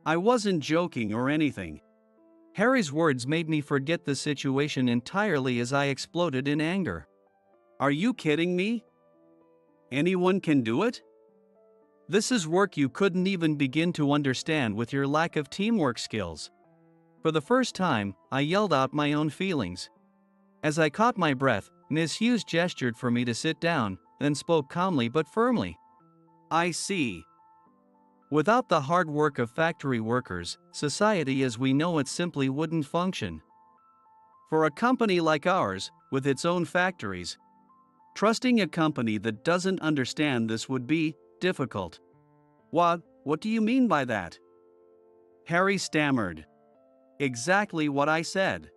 I wasn't joking or anything. Harry's words made me forget the situation entirely as I exploded in anger. Are you kidding me? Anyone can do it? This is work you couldn't even begin to understand with your lack of teamwork skills. For the first time, I yelled out my own feelings. As I caught my breath, Miss Hughes gestured for me to sit down, then spoke calmly but firmly. I see. Without the hard work of factory workers, society as we know it simply wouldn't function. For a company like ours, with its own factories, trusting a company that doesn't understand this would be difficult. What do you mean by that? Harry stammered. Exactly what I said.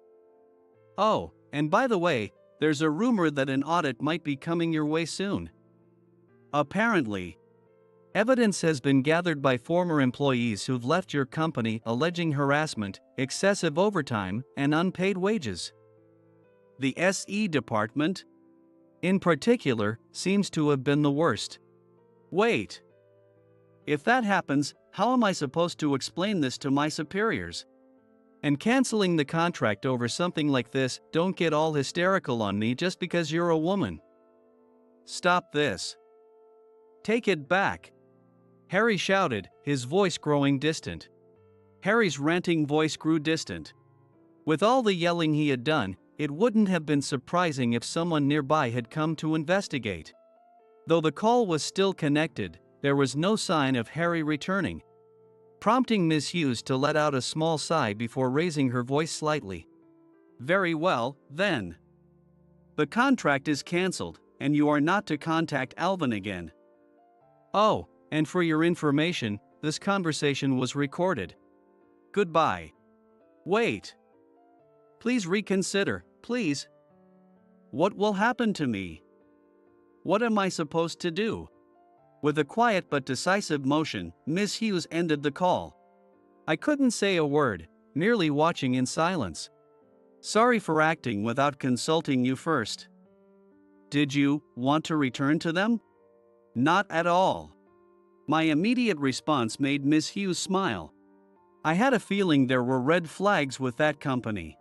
Oh, and by the way, there's a rumor that an audit might be coming your way soon. Apparently, evidence has been gathered by former employees who've left your company alleging harassment, excessive overtime, and unpaid wages. The SE department, in particular, seems to have been the worst. Wait. If that happens, how am I supposed to explain this to my superiors? And canceling the contract over something like this, don't get all hysterical on me just because you're a woman. Stop this. Take it back. Harry shouted, his voice growing distant. Harry's ranting voice grew distant. With all the yelling he had done, it wouldn't have been surprising if someone nearby had come to investigate. Though the call was still connected, there was no sign of Harry returning, prompting Miss Hughes to let out a small sigh before raising her voice slightly. Very well, then. The contract is cancelled, and you are not to contact Alvin again. Oh, and for your information, this conversation was recorded. Goodbye. Wait. Please reconsider, please. What will happen to me? What am I supposed to do? With a quiet but decisive motion, Miss Hughes ended the call. I couldn't say a word, merely watching in silence. Sorry for acting without consulting you first. Did you want to return to them? Not at all. My immediate response made Miss Hughes smile. I had a feeling there were red flags with that company.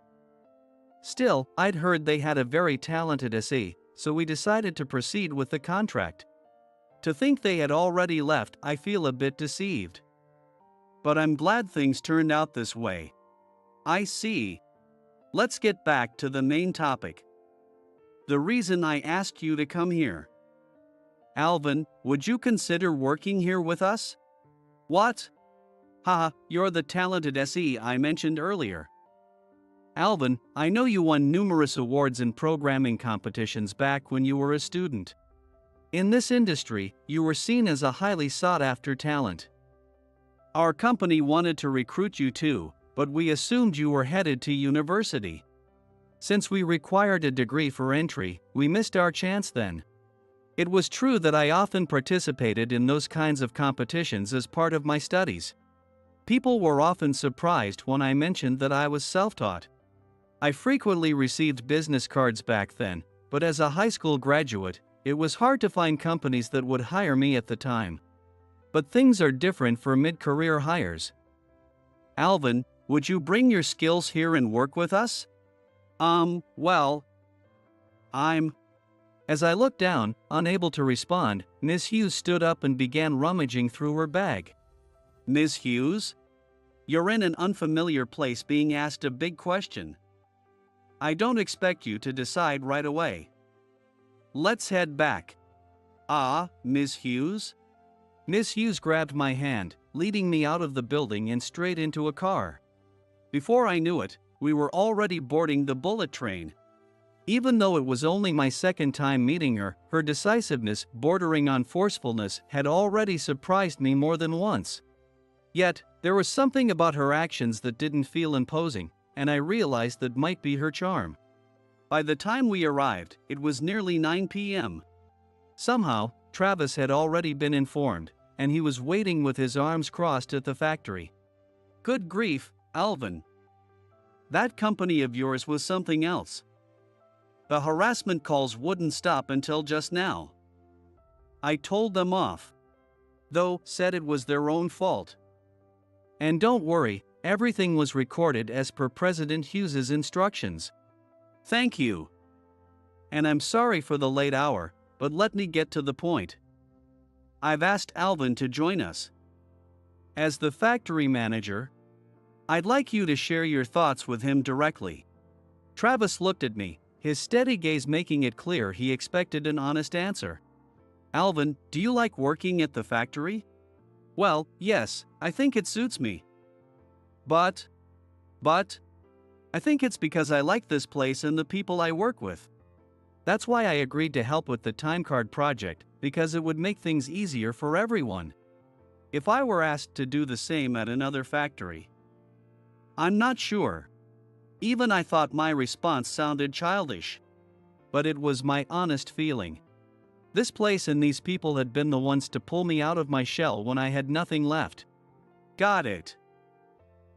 Still, I'd heard they had a very talented SE, so we decided to proceed with the contract. To think they had already left, I feel a bit deceived. But I'm glad things turned out this way. I see. Let's get back to the main topic. The reason I asked you to come here. Alvin, would you consider working here with us? What? Haha, you're the talented SE I mentioned earlier. Alvin, I know you won numerous awards in programming competitions back when you were a student. In this industry, you were seen as a highly sought-after talent. Our company wanted to recruit you too, but we assumed you were headed to university. Since we required a degree for entry, we missed our chance then. It was true that I often participated in those kinds of competitions as part of my studies. People were often surprised when I mentioned that I was self-taught. I frequently received business cards back then, but as a high school graduate, it was hard to find companies that would hire me at the time. But things are different for mid-career hires. Alvin, would you bring your skills here and work with us? Well, As I looked down, unable to respond, Miss Hughes stood up and began rummaging through her bag. Miss Hughes? You're in an unfamiliar place being asked a big question. I don't expect you to decide right away. Let's head back. Miss Hughes? Miss Hughes grabbed my hand, leading me out of the building and straight into a car. Before I knew it, we were already boarding the bullet train. Even though it was only my second time meeting her, her decisiveness, bordering on forcefulness, had already surprised me more than once. Yet, there was something about her actions that didn't feel imposing, and I realized that might be her charm. By the time we arrived, it was nearly 9 p.m. Somehow, Travis had already been informed, and he was waiting with his arms crossed at the factory. Good grief, Alvin. That company of yours was something else. The harassment calls wouldn't stop until just now. I told them off. Though, said it was their own fault. And don't worry, everything was recorded as per President Hughes's instructions. Thank you. And I'm sorry for the late hour, but let me get to the point. I've asked Alvin to join us. As the factory manager, I'd like you to share your thoughts with him directly. Travis looked at me, his steady gaze making it clear he expected an honest answer. Alvin, do you like working at the factory? Well, yes, I think it suits me. But, I think it's because I like this place and the people I work with. That's why I agreed to help with the time card project, because it would make things easier for everyone. If I were asked to do the same at another factory, I'm not sure. Even I thought my response sounded childish. But it was my honest feeling. This place and these people had been the ones to pull me out of my shell when I had nothing left. Got it.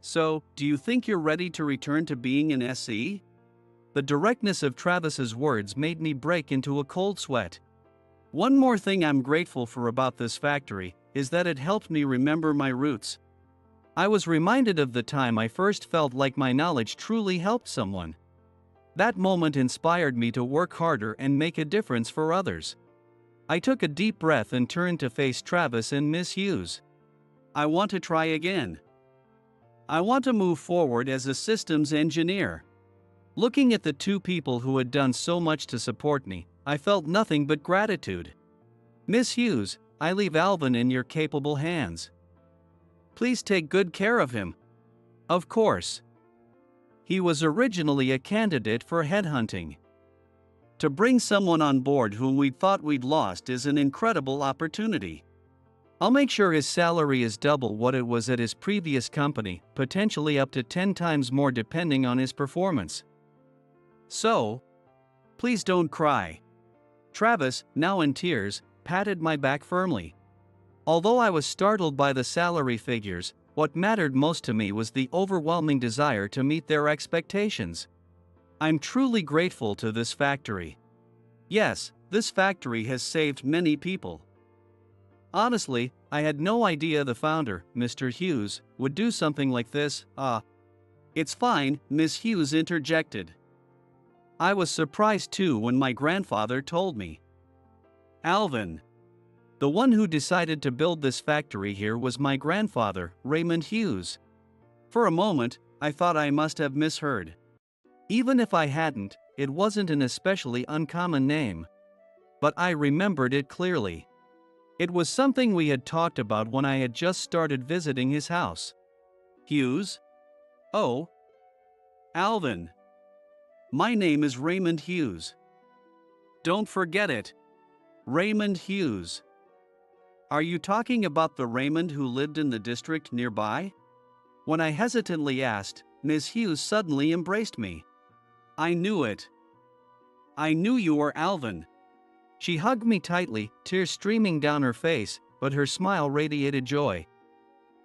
So, do you think you're ready to return to being an SE? The directness of Travis's words made me break into a cold sweat. One more thing I'm grateful for about this factory is that it helped me remember my roots. I was reminded of the time I first felt like my knowledge truly helped someone. That moment inspired me to work harder and make a difference for others. I took a deep breath and turned to face Travis and Miss Hughes. I want to try again. I want to move forward as a systems engineer. Looking at the two people who had done so much to support me, I felt nothing but gratitude. Miss Hughes, I leave Alvin in your capable hands. Please take good care of him. Of course. He was originally a candidate for headhunting. To bring someone on board whom we thought we'd lost is an incredible opportunity. I'll make sure his salary is double what it was at his previous company, potentially up to 10 times more depending on his performance. So, please don't cry. Travis, now in tears, patted my back firmly. Although I was startled by the salary figures, what mattered most to me was the overwhelming desire to meet their expectations. I'm truly grateful to this factory. Yes, this factory has saved many people. Honestly, I had no idea the founder, Mr. Hughes, would do something like this. It's fine, Miss Hughes interjected. I was surprised too when my grandfather told me. Alvin. The one who decided to build this factory here was my grandfather, Raymond Hughes. For a moment, I thought I must have misheard. Even if I hadn't, it wasn't an especially uncommon name. But I remembered it clearly. It was something we had talked about when I had just started visiting his house. Hughes? Oh. Alvin. My name is Raymond Hughes. Don't forget it. Raymond Hughes. Are you talking about the Raymond who lived in the district nearby? When I hesitantly asked, Miss Hughes suddenly embraced me. I knew it. I knew you were Alvin. She hugged me tightly, tears streaming down her face, but her smile radiated joy.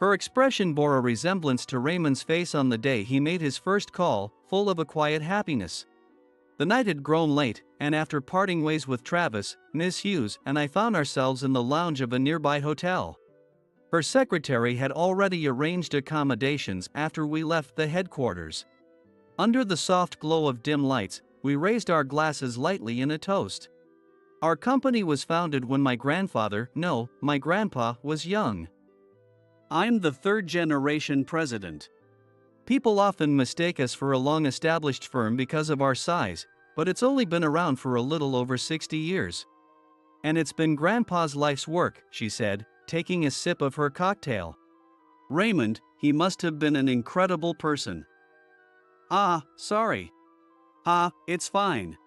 Her expression bore a resemblance to Raymond's face on the day he made his first call, full of a quiet happiness. The night had grown late, and after parting ways with Travis, Miss Hughes and I found ourselves in the lounge of a nearby hotel. Her secretary had already arranged accommodations after we left the headquarters. Under the soft glow of dim lights, we raised our glasses lightly in a toast. Our company was founded when my grandpa was young. I'm the third-generation president. People often mistake us for a long-established firm because of our size, but it's only been around for a little over 60 years. And it's been Grandpa's life's work, she said, taking a sip of her cocktail. Raymond, he must have been an incredible person. Sorry. It's fine.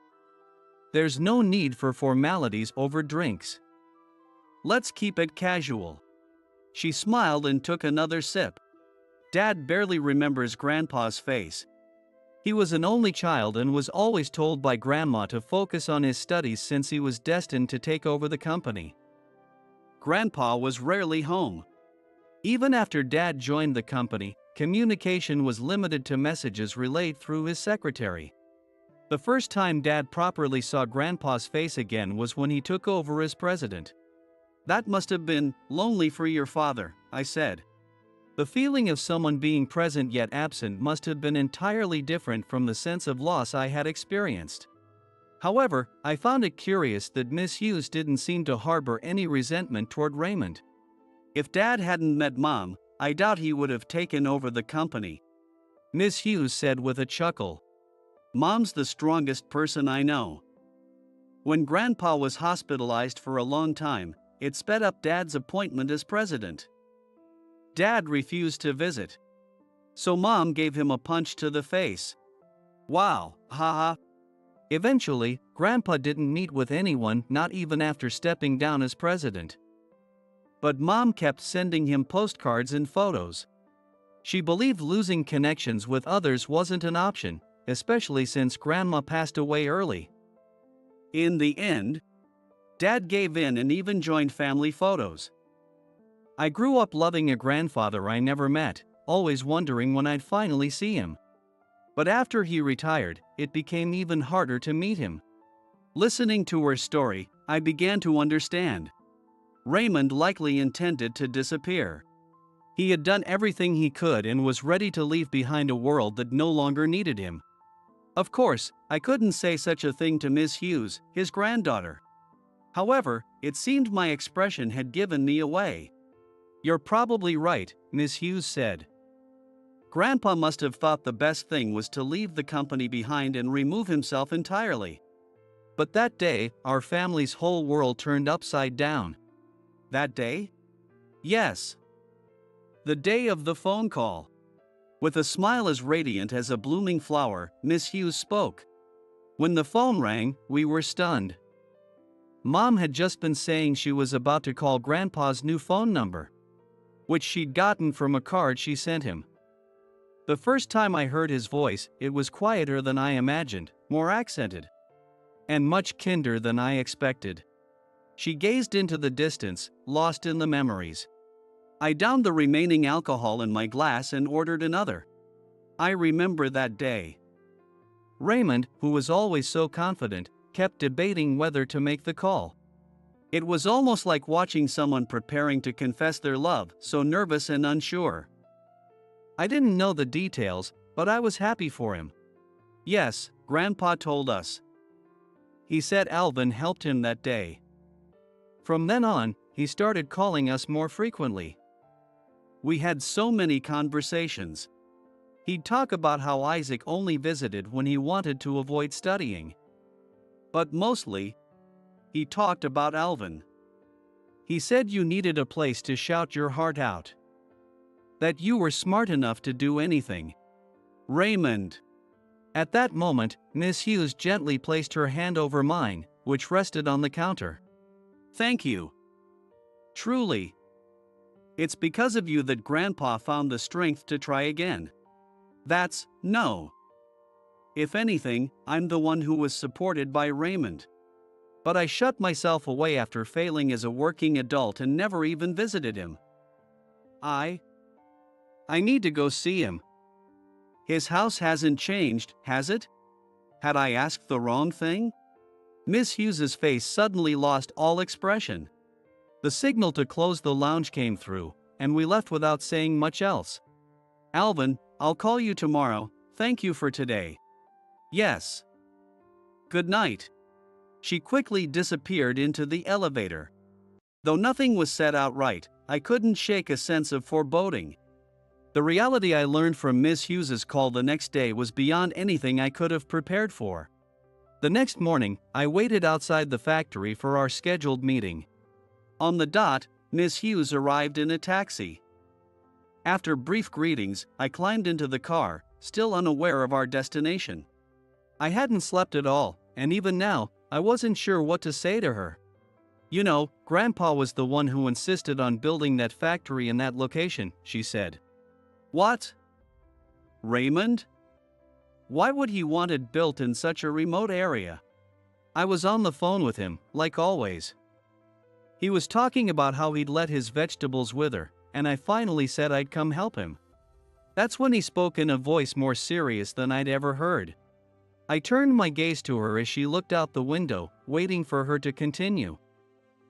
There's no need for formalities over drinks. Let's keep it casual. She smiled and took another sip. Dad barely remembers Grandpa's face. He was an only child and was always told by Grandma to focus on his studies since he was destined to take over the company. Grandpa was rarely home. Even after Dad joined the company, communication was limited to messages relayed through his secretary. The first time Dad properly saw Grandpa's face again was when he took over as president. That must have been lonely for your father, I said. The feeling of someone being present yet absent must have been entirely different from the sense of loss I had experienced. However, I found it curious that Miss Hughes didn't seem to harbor any resentment toward Raymond. If Dad hadn't met Mom, I doubt he would have taken over the company. Miss Hughes said with a chuckle. Mom's the strongest person I know. When Grandpa was hospitalized for a long time, it sped up Dad's appointment as president. Dad refused to visit. So Mom gave him a punch to the face. Wow, haha. Eventually, Grandpa didn't meet with anyone, not even after stepping down as president. But Mom kept sending him postcards and photos. She believed losing connections with others wasn't an option, especially since Grandma passed away early. In the end, Dad gave in and even joined family photos. I grew up loving a grandfather I never met, always wondering when I'd finally see him. But after he retired, it became even harder to meet him. Listening to her story, I began to understand. Raymond likely intended to disappear. He had done everything he could and was ready to leave behind a world that no longer needed him. Of course, I couldn't say such a thing to Miss Hughes, his granddaughter. However, it seemed my expression had given me away. You're probably right, Miss Hughes said. Grandpa must have thought the best thing was to leave the company behind and remove himself entirely. But that day, our family's whole world turned upside down. That day? Yes. The day of the phone call. With a smile as radiant as a blooming flower, Miss Hughes spoke. When the phone rang, we were stunned. Mom had just been saying she was about to call Grandpa's new phone number, which she'd gotten from a card she sent him. The first time I heard his voice, it was quieter than I imagined, more accented, and much kinder than I expected. She gazed into the distance, lost in the memories. I downed the remaining alcohol in my glass and ordered another. I remember that day. Raymond, who was always so confident, kept debating whether to make the call. It was almost like watching someone preparing to confess their love, so nervous and unsure. I didn't know the details, but I was happy for him. Yes, Grandpa told us. He said Alvin helped him that day. From then on, he started calling us more frequently. We had so many conversations. He'd talk about how Isaac only visited when he wanted to avoid studying. But mostly, he talked about Alvin. He said you needed a place to shout your heart out. That you were smart enough to do anything. Raymond. At that moment, Miss Hughes gently placed her hand over mine, which rested on the counter. Thank you. Truly. It's because of you that Grandpa found the strength to try again. No. If anything, I'm the one who was supported by Raymond. But I shut myself away after failing as a working adult and never even visited him. I need to go see him. His house hasn't changed, has it? Had I asked the wrong thing? Miss Hughes's face suddenly lost all expression. The signal to close the lounge came through, and we left without saying much else. Alvin, I'll call you tomorrow, thank you for today. Yes. Good night. She quickly disappeared into the elevator. Though nothing was said outright, I couldn't shake a sense of foreboding. The reality I learned from Miss Hughes's call the next day was beyond anything I could have prepared for. The next morning, I waited outside the factory for our scheduled meeting. On the dot, Miss Hughes arrived in a taxi. After brief greetings, I climbed into the car, still unaware of our destination. I hadn't slept at all, and even now, I wasn't sure what to say to her. You know, Grandpa was the one who insisted on building that factory in that location, she said. What? Raymond? Why would he want it built in such a remote area? I was on the phone with him, like always. He was talking about how he'd let his vegetables wither, and I finally said I'd come help him. That's when he spoke in a voice more serious than I'd ever heard. I turned my gaze to her as she looked out the window, waiting for her to continue.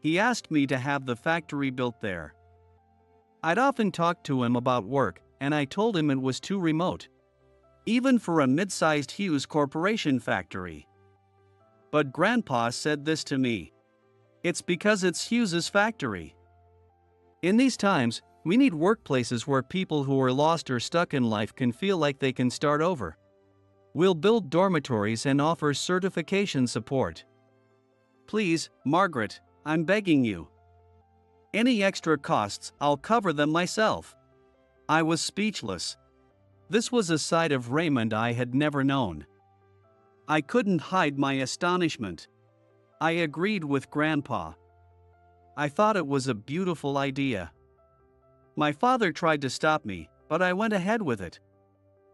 He asked me to have the factory built there. I'd often talked to him about work, and I told him it was too remote. Even for a mid-sized Hughes Corporation factory. But Grandpa said this to me. It's because it's Hughes's factory. In these times, we need workplaces where people who are lost or stuck in life can feel like they can start over. We'll build dormitories and offer certification support. Please, Margaret, I'm begging you. Any extra costs, I'll cover them myself. I was speechless. This was a side of Raymond I had never known. I couldn't hide my astonishment. I agreed with Grandpa. I thought it was a beautiful idea. My father tried to stop me, but I went ahead with it.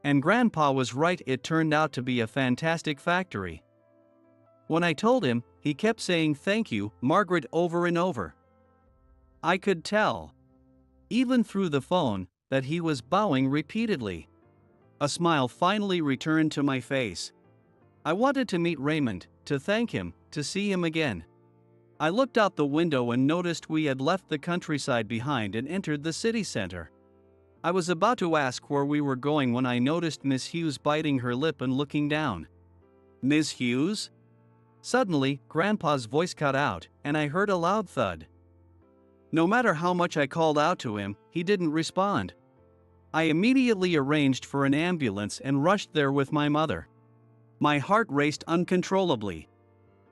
And Grandpa was right, it turned out to be a fantastic factory. When I told him, he kept saying thank you, Margaret, over and over. I could tell, even through the phone, that he was bowing repeatedly. A smile finally returned to my face. I wanted to meet Raymond, to thank him, to see him again. I looked out the window and noticed we had left the countryside behind and entered the city center. I was about to ask where we were going when I noticed Miss Hughes biting her lip and looking down. Miss Hughes? Suddenly, Grandpa's voice cut out, and I heard a loud thud. No matter how much I called out to him, he didn't respond. I immediately arranged for an ambulance and rushed there with my mother. My heart raced uncontrollably.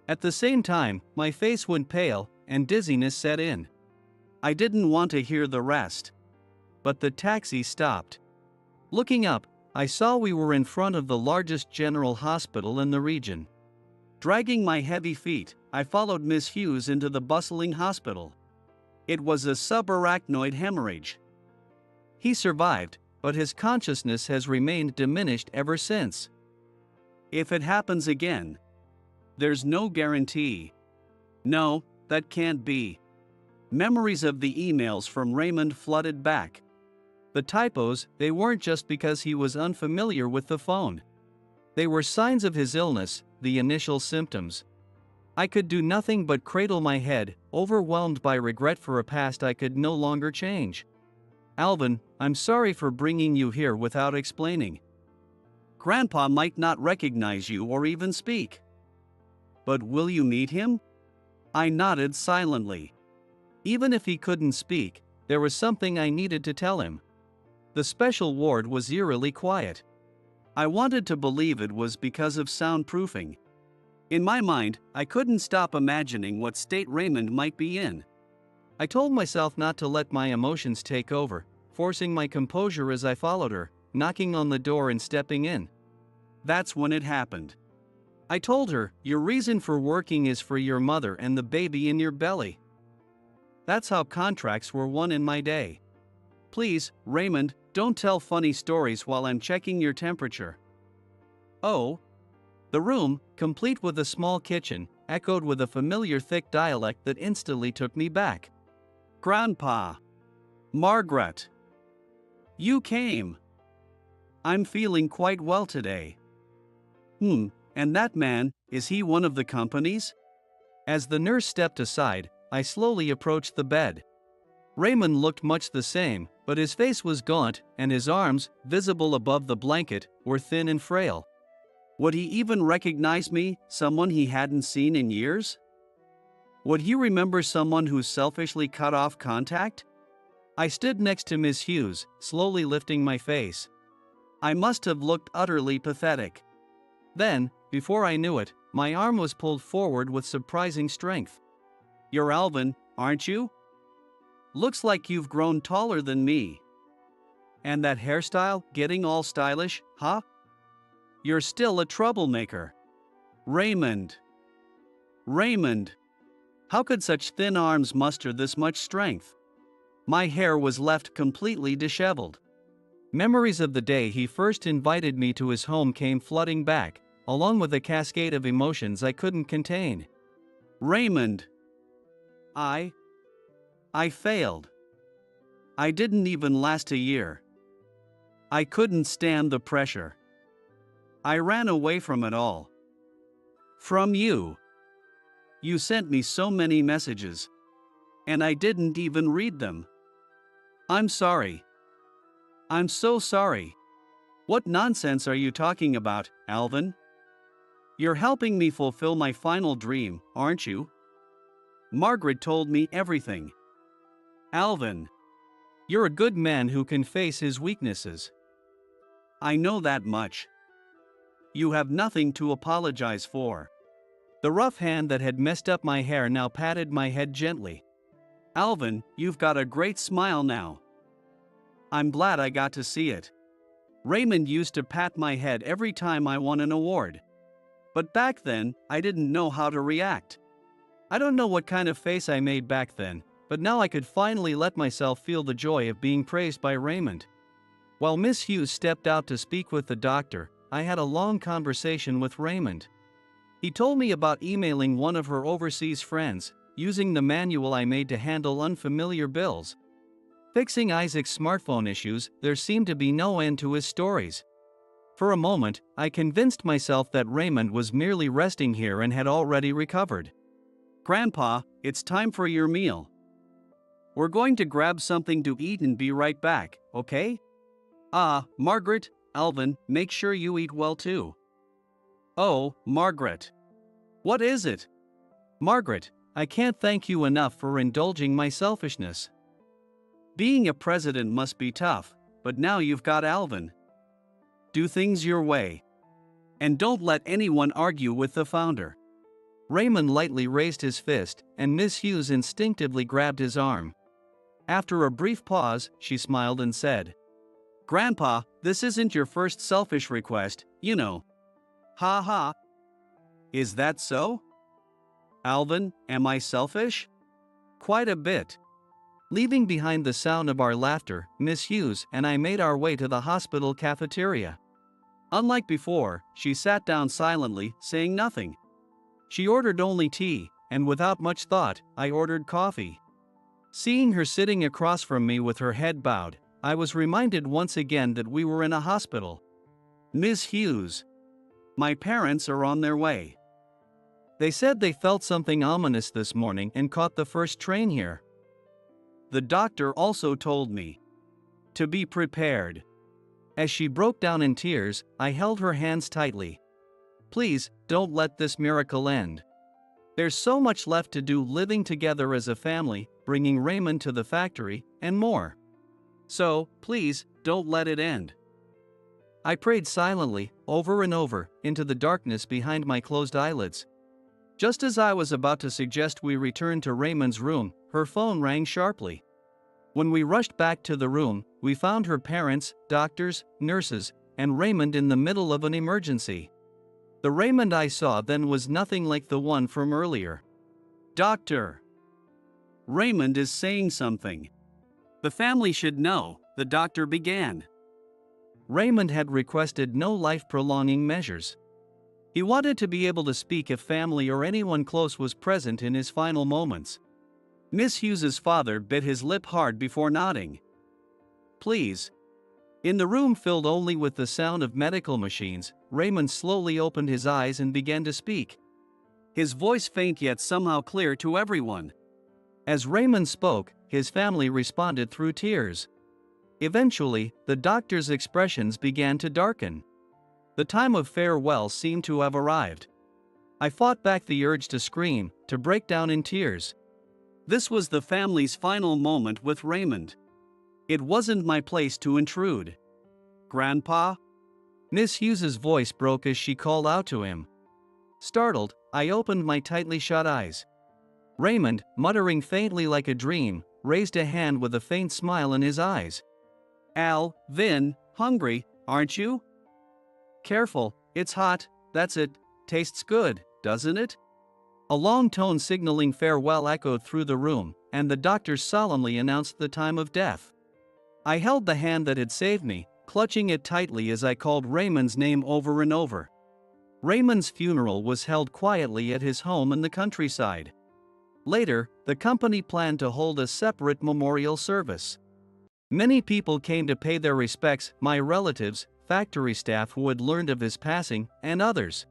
At the same time, my face went pale, and dizziness set in. I didn't want to hear the rest. But the taxi stopped. Looking up, I saw we were in front of the largest general hospital in the region. Dragging my heavy feet, I followed Miss Hughes into the bustling hospital. It was a subarachnoid hemorrhage. He survived, but his consciousness has remained diminished ever since. If it happens again, there's no guarantee. No, that can't be. Memories of the emails from Raymond flooded back. The typos, they weren't just because he was unfamiliar with the phone. They were signs of his illness, the initial symptoms. I could do nothing but cradle my head, overwhelmed by regret for a past I could no longer change. Alvin, I'm sorry for bringing you here without explaining. Grandpa might not recognize you or even speak. But will you meet him? I nodded silently. Even if he couldn't speak, there was something I needed to tell him. The special ward was eerily quiet. I wanted to believe it was because of soundproofing. In my mind, I couldn't stop imagining what state Raymond might be in. I told myself not to let my emotions take over, forcing my composure as I followed her, knocking on the door and stepping in. That's when it happened. I told her, your reason for working is for your mother and the baby in your belly. That's how contracts were won in my day. Please, Raymond, don't tell funny stories while I'm checking your temperature. Oh. The room, complete with a small kitchen, echoed with a familiar thick dialect that instantly took me back. Grandpa. Margaret. You came. I'm feeling quite well today. And that man, is he one of the companies? As the nurse stepped aside, I slowly approached the bed. Raymond looked much the same, but his face was gaunt, and his arms, visible above the blanket, were thin and frail. Would he even recognize me, someone he hadn't seen in years? Would he remember someone who selfishly cut off contact? I stood next to Miss Hughes, slowly lifting my face. I must have looked utterly pathetic. Then, before I knew it, my arm was pulled forward with surprising strength. You're Alvin, aren't you? Looks like you've grown taller than me. And that hairstyle, getting all stylish, huh? You're still a troublemaker. Raymond. Raymond. How could such thin arms muster this much strength? My hair was left completely disheveled. Memories of the day he first invited me to his home came flooding back, along with a cascade of emotions I couldn't contain. Raymond. I failed. I didn't even last a year. I couldn't stand the pressure. I ran away from it all. From you. You sent me so many messages. And I didn't even read them. I'm sorry. I'm so sorry. What nonsense are you talking about, Alvin? You're helping me fulfill my final dream, aren't you? Margaret told me everything. Alvin. You're a good man who can face his weaknesses. I know that much. You have nothing to apologize for. The rough hand that had messed up my hair now patted my head gently. Alvin, you've got a great smile now. I'm glad I got to see it. Raymond used to pat my head every time I won an award. But back then, I didn't know how to react. I don't know what kind of face I made back then, but now I could finally let myself feel the joy of being praised by Raymond. While Miss Hughes stepped out to speak with the doctor, I had a long conversation with Raymond. He told me about emailing one of her overseas friends, using the manual I made to handle unfamiliar bills. Fixing Isaac's smartphone issues, there seemed to be no end to his stories. For a moment, I convinced myself that Raymond was merely resting here and had already recovered. Grandpa, it's time for your meal. We're going to grab something to eat and be right back, okay? Margaret, Alvin, make sure you eat well too. Oh, Margaret. What is it? Margaret, I can't thank you enough for indulging my selfishness. Being a president must be tough, but now you've got Alvin. Do things your way. And don't let anyone argue with the founder. Raymond lightly raised his fist, and Miss Hughes instinctively grabbed his arm. After a brief pause, she smiled and said, Grandpa, this isn't your first selfish request, you know. Ha ha. Is that so? Alvin, am I selfish? Quite a bit. Leaving behind the sound of our laughter, Miss Hughes and I made our way to the hospital cafeteria. Unlike before, she sat down silently, saying nothing. She ordered only tea, and without much thought, I ordered coffee. Seeing her sitting across from me with her head bowed, I was reminded once again that we were in a hospital. Miss Hughes. My parents are on their way. They said they felt something ominous this morning and caught the first train here. The doctor also told me to be prepared. As she broke down in tears, I held her hands tightly. Please, don't let this miracle end. There's so much left to do living together as a family, bringing Raymond to the factory, and more. So, please, don't let it end. I prayed silently, over and over, into the darkness behind my closed eyelids. Just as I was about to suggest we return to Raymond's room, her phone rang sharply. When we rushed back to the room, we found her parents, doctors, nurses, and Raymond in the middle of an emergency. The Raymond I saw then was nothing like the one from earlier. Doctor, Raymond is saying something. The family should know, the doctor began. Raymond had requested no life-prolonging measures. He wanted to be able to speak if family or anyone close was present in his final moments. Miss Hughes's father bit his lip hard before nodding. Please. In the room filled only with the sound of medical machines, Raymond slowly opened his eyes and began to speak. His voice faint yet somehow clear to everyone. As Raymond spoke, his family responded through tears. Eventually, the doctor's expressions began to darken. The time of farewell seemed to have arrived. I fought back the urge to scream, to break down in tears. This was the family's final moment with Raymond. It wasn't my place to intrude. Grandpa? Miss Hughes's voice broke as she called out to him. Startled, I opened my tightly shut eyes. Raymond, muttering faintly like a dream, raised a hand with a faint smile in his eyes. Al, Vin, hungry, aren't you? Careful, it's hot, that's it, tastes good, doesn't it? A long tone signaling farewell echoed through the room, and the doctor solemnly announced the time of death. I held the hand that had saved me, clutching it tightly as I called Raymond's name over and over. Raymond's funeral was held quietly at his home in the countryside. Later, the company planned to hold a separate memorial service. Many people came to pay their respects, my relatives, factory staff who had learned of his passing, and others.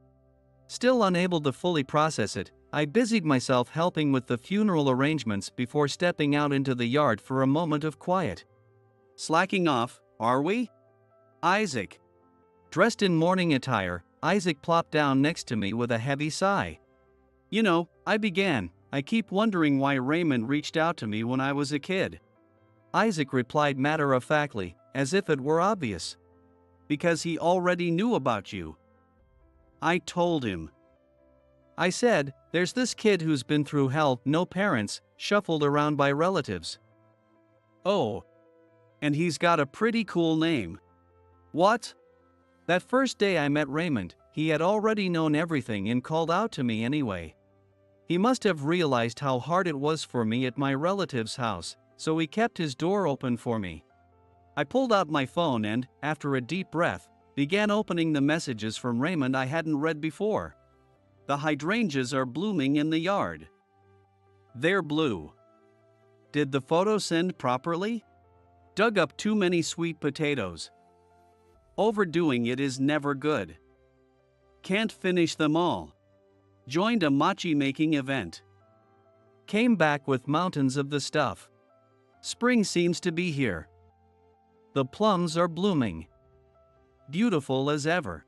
Still unable to fully process it, I busied myself helping with the funeral arrangements before stepping out into the yard for a moment of quiet. Slacking off, are we? Isaac. Dressed in morning attire, Isaac plopped down next to me with a heavy sigh. You know, I keep wondering why Raymond reached out to me when I was a kid. Isaac replied matter-of-factly, as if it were obvious. Because he already knew about you. I told him. I said, there's this kid who's been through hell, no parents, shuffled around by relatives. Oh. And he's got a pretty cool name. What? That first day I met Raymond, he had already known everything and called out to me anyway. He must have realized how hard it was for me at my relative's house, so he kept his door open for me. I pulled out my phone and, after a deep breath, began opening the messages from Raymond I hadn't read before. The hydrangeas are blooming in the yard. They're blue. Did the photo send properly? Dug up too many sweet potatoes. Overdoing it is never good. Can't finish them all. Joined a mochi making event. Came back with mountains of the stuff. Spring seems to be here. The plums are blooming. Beautiful as ever.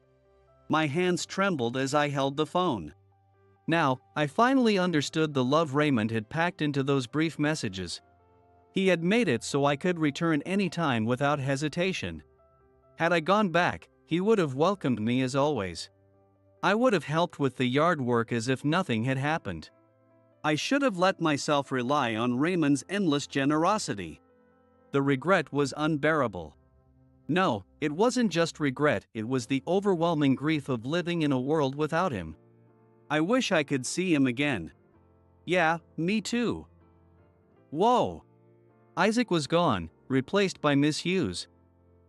My hands trembled as I held the phone. Now, I finally understood the love Raymond had packed into those brief messages. He had made it so I could return any time without hesitation. Had I gone back, he would have welcomed me as always. I would have helped with the yard work as if nothing had happened. I should have let myself rely on Raymond's endless generosity. The regret was unbearable. No, it wasn't just regret, it was the overwhelming grief of living in a world without him. I wish I could see him again. Yeah, me too. Whoa! Isaac was gone, replaced by Miss Hughes.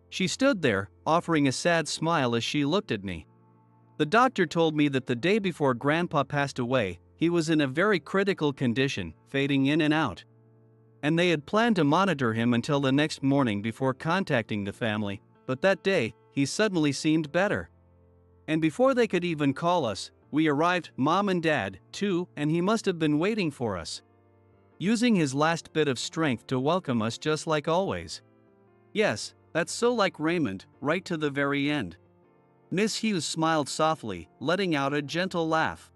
She stood there, offering a sad smile as she looked at me. The doctor told me that the day before Grandpa passed away, he was in a very critical condition, fading in and out. And they had planned to monitor him until the next morning before contacting the family, but that day, he suddenly seemed better. And before they could even call us, We arrived, Mom and Dad, too, and he must have been waiting for us, using his last bit of strength to welcome us just like always. Yes, that's so like Raymond, right to the very end. Miss Hughes smiled softly, letting out a gentle laugh.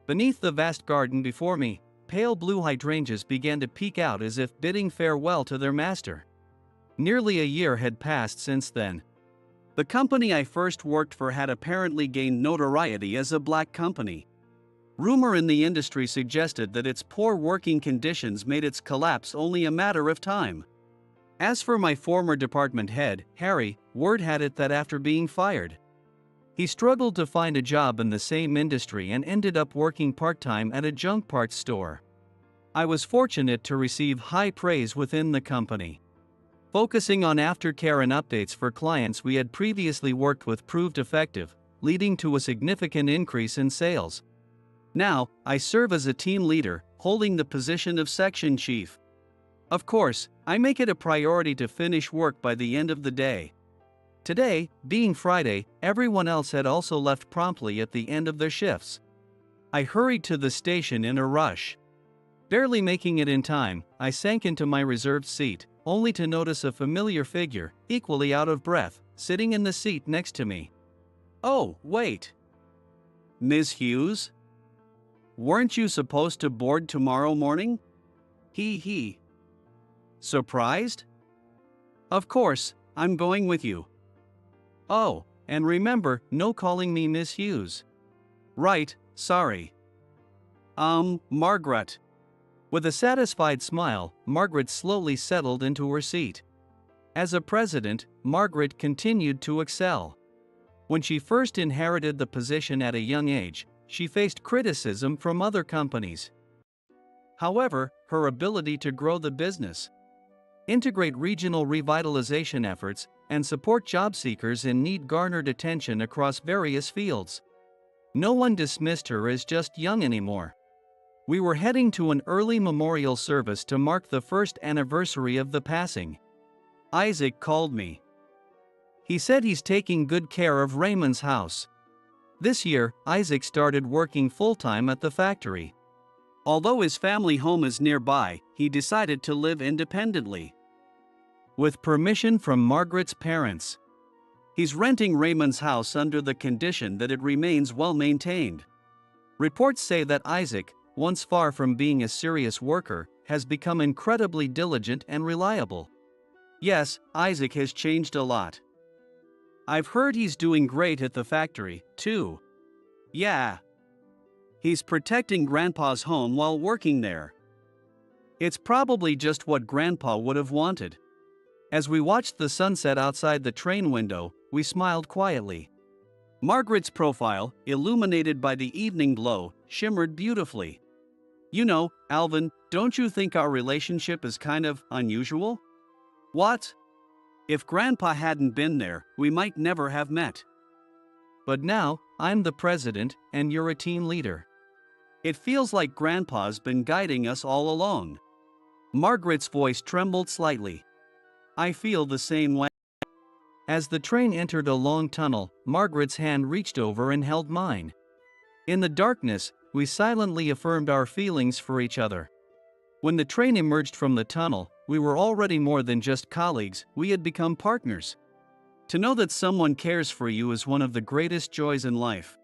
Beneath the vast garden before me, pale blue hydrangeas began to peek out as if bidding farewell to their master. Nearly a year had passed since then. The company I first worked for had apparently gained notoriety as a black company. Rumor in the industry suggested that its poor working conditions made its collapse only a matter of time. As for my former department head, Harry, word had it that after being fired, he struggled to find a job in the same industry and ended up working part-time at a junk parts store. I was fortunate to receive high praise within the company. Focusing on aftercare and updates for clients we had previously worked with proved effective, leading to a significant increase in sales. Now, I serve as a team leader, holding the position of section chief. Of course, I make it a priority to finish work by the end of the day. Today, being Friday, everyone else had also left promptly at the end of their shifts. I hurried to the station in a rush. Barely making it in time, I sank into my reserved seat, only to notice a familiar figure, equally out of breath, sitting in the seat next to me. Oh, wait. Ms. Hughes? Weren't you supposed to board tomorrow morning? He. Surprised? Of course, I'm going with you. Oh, and remember, no calling me Miss Hughes. Right, sorry. Margaret. With a satisfied smile, Margaret slowly settled into her seat. As a president, Margaret continued to excel. When she first inherited the position at a young age, she faced criticism from other companies. However, her ability to grow the business, integrate regional revitalization efforts, and support job seekers in need garnered attention across various fields. No one dismissed her as just young anymore. We were heading to an early memorial service to mark the first anniversary of the passing. Isaac called me. He said he's taking good care of Raymond's house. This year, Isaac started working full-time at the factory. Although his family home is nearby, he decided to live independently. With permission from Margaret's parents, he's renting Raymond's house under the condition that it remains well-maintained. Reports say that Isaac, once far from being a serious worker, has become incredibly diligent and reliable. Yes, Isaac has changed a lot. I've heard he's doing great at the factory, too. Yeah. He's protecting Grandpa's home while working there. It's probably just what Grandpa would have wanted. As we watched the sunset outside the train window, we smiled quietly. Margaret's profile, illuminated by the evening glow, shimmered beautifully. You know, Alvin, don't you think our relationship is kind of unusual? What? If Grandpa hadn't been there, we might never have met. But now, I'm the president, and you're a team leader. It feels like Grandpa's been guiding us all along. Margaret's voice trembled slightly. I feel the same way. As the train entered a long tunnel, Margaret's hand reached over and held mine. In the darkness, we silently affirmed our feelings for each other. When the train emerged from the tunnel, we were already more than just colleagues, we had become partners. To know that someone cares for you is one of the greatest joys in life.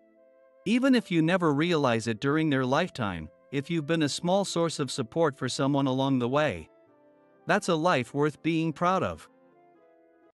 Even if you never realize it during their lifetime, if you've been a small source of support for someone along the way, that's a life worth being proud of.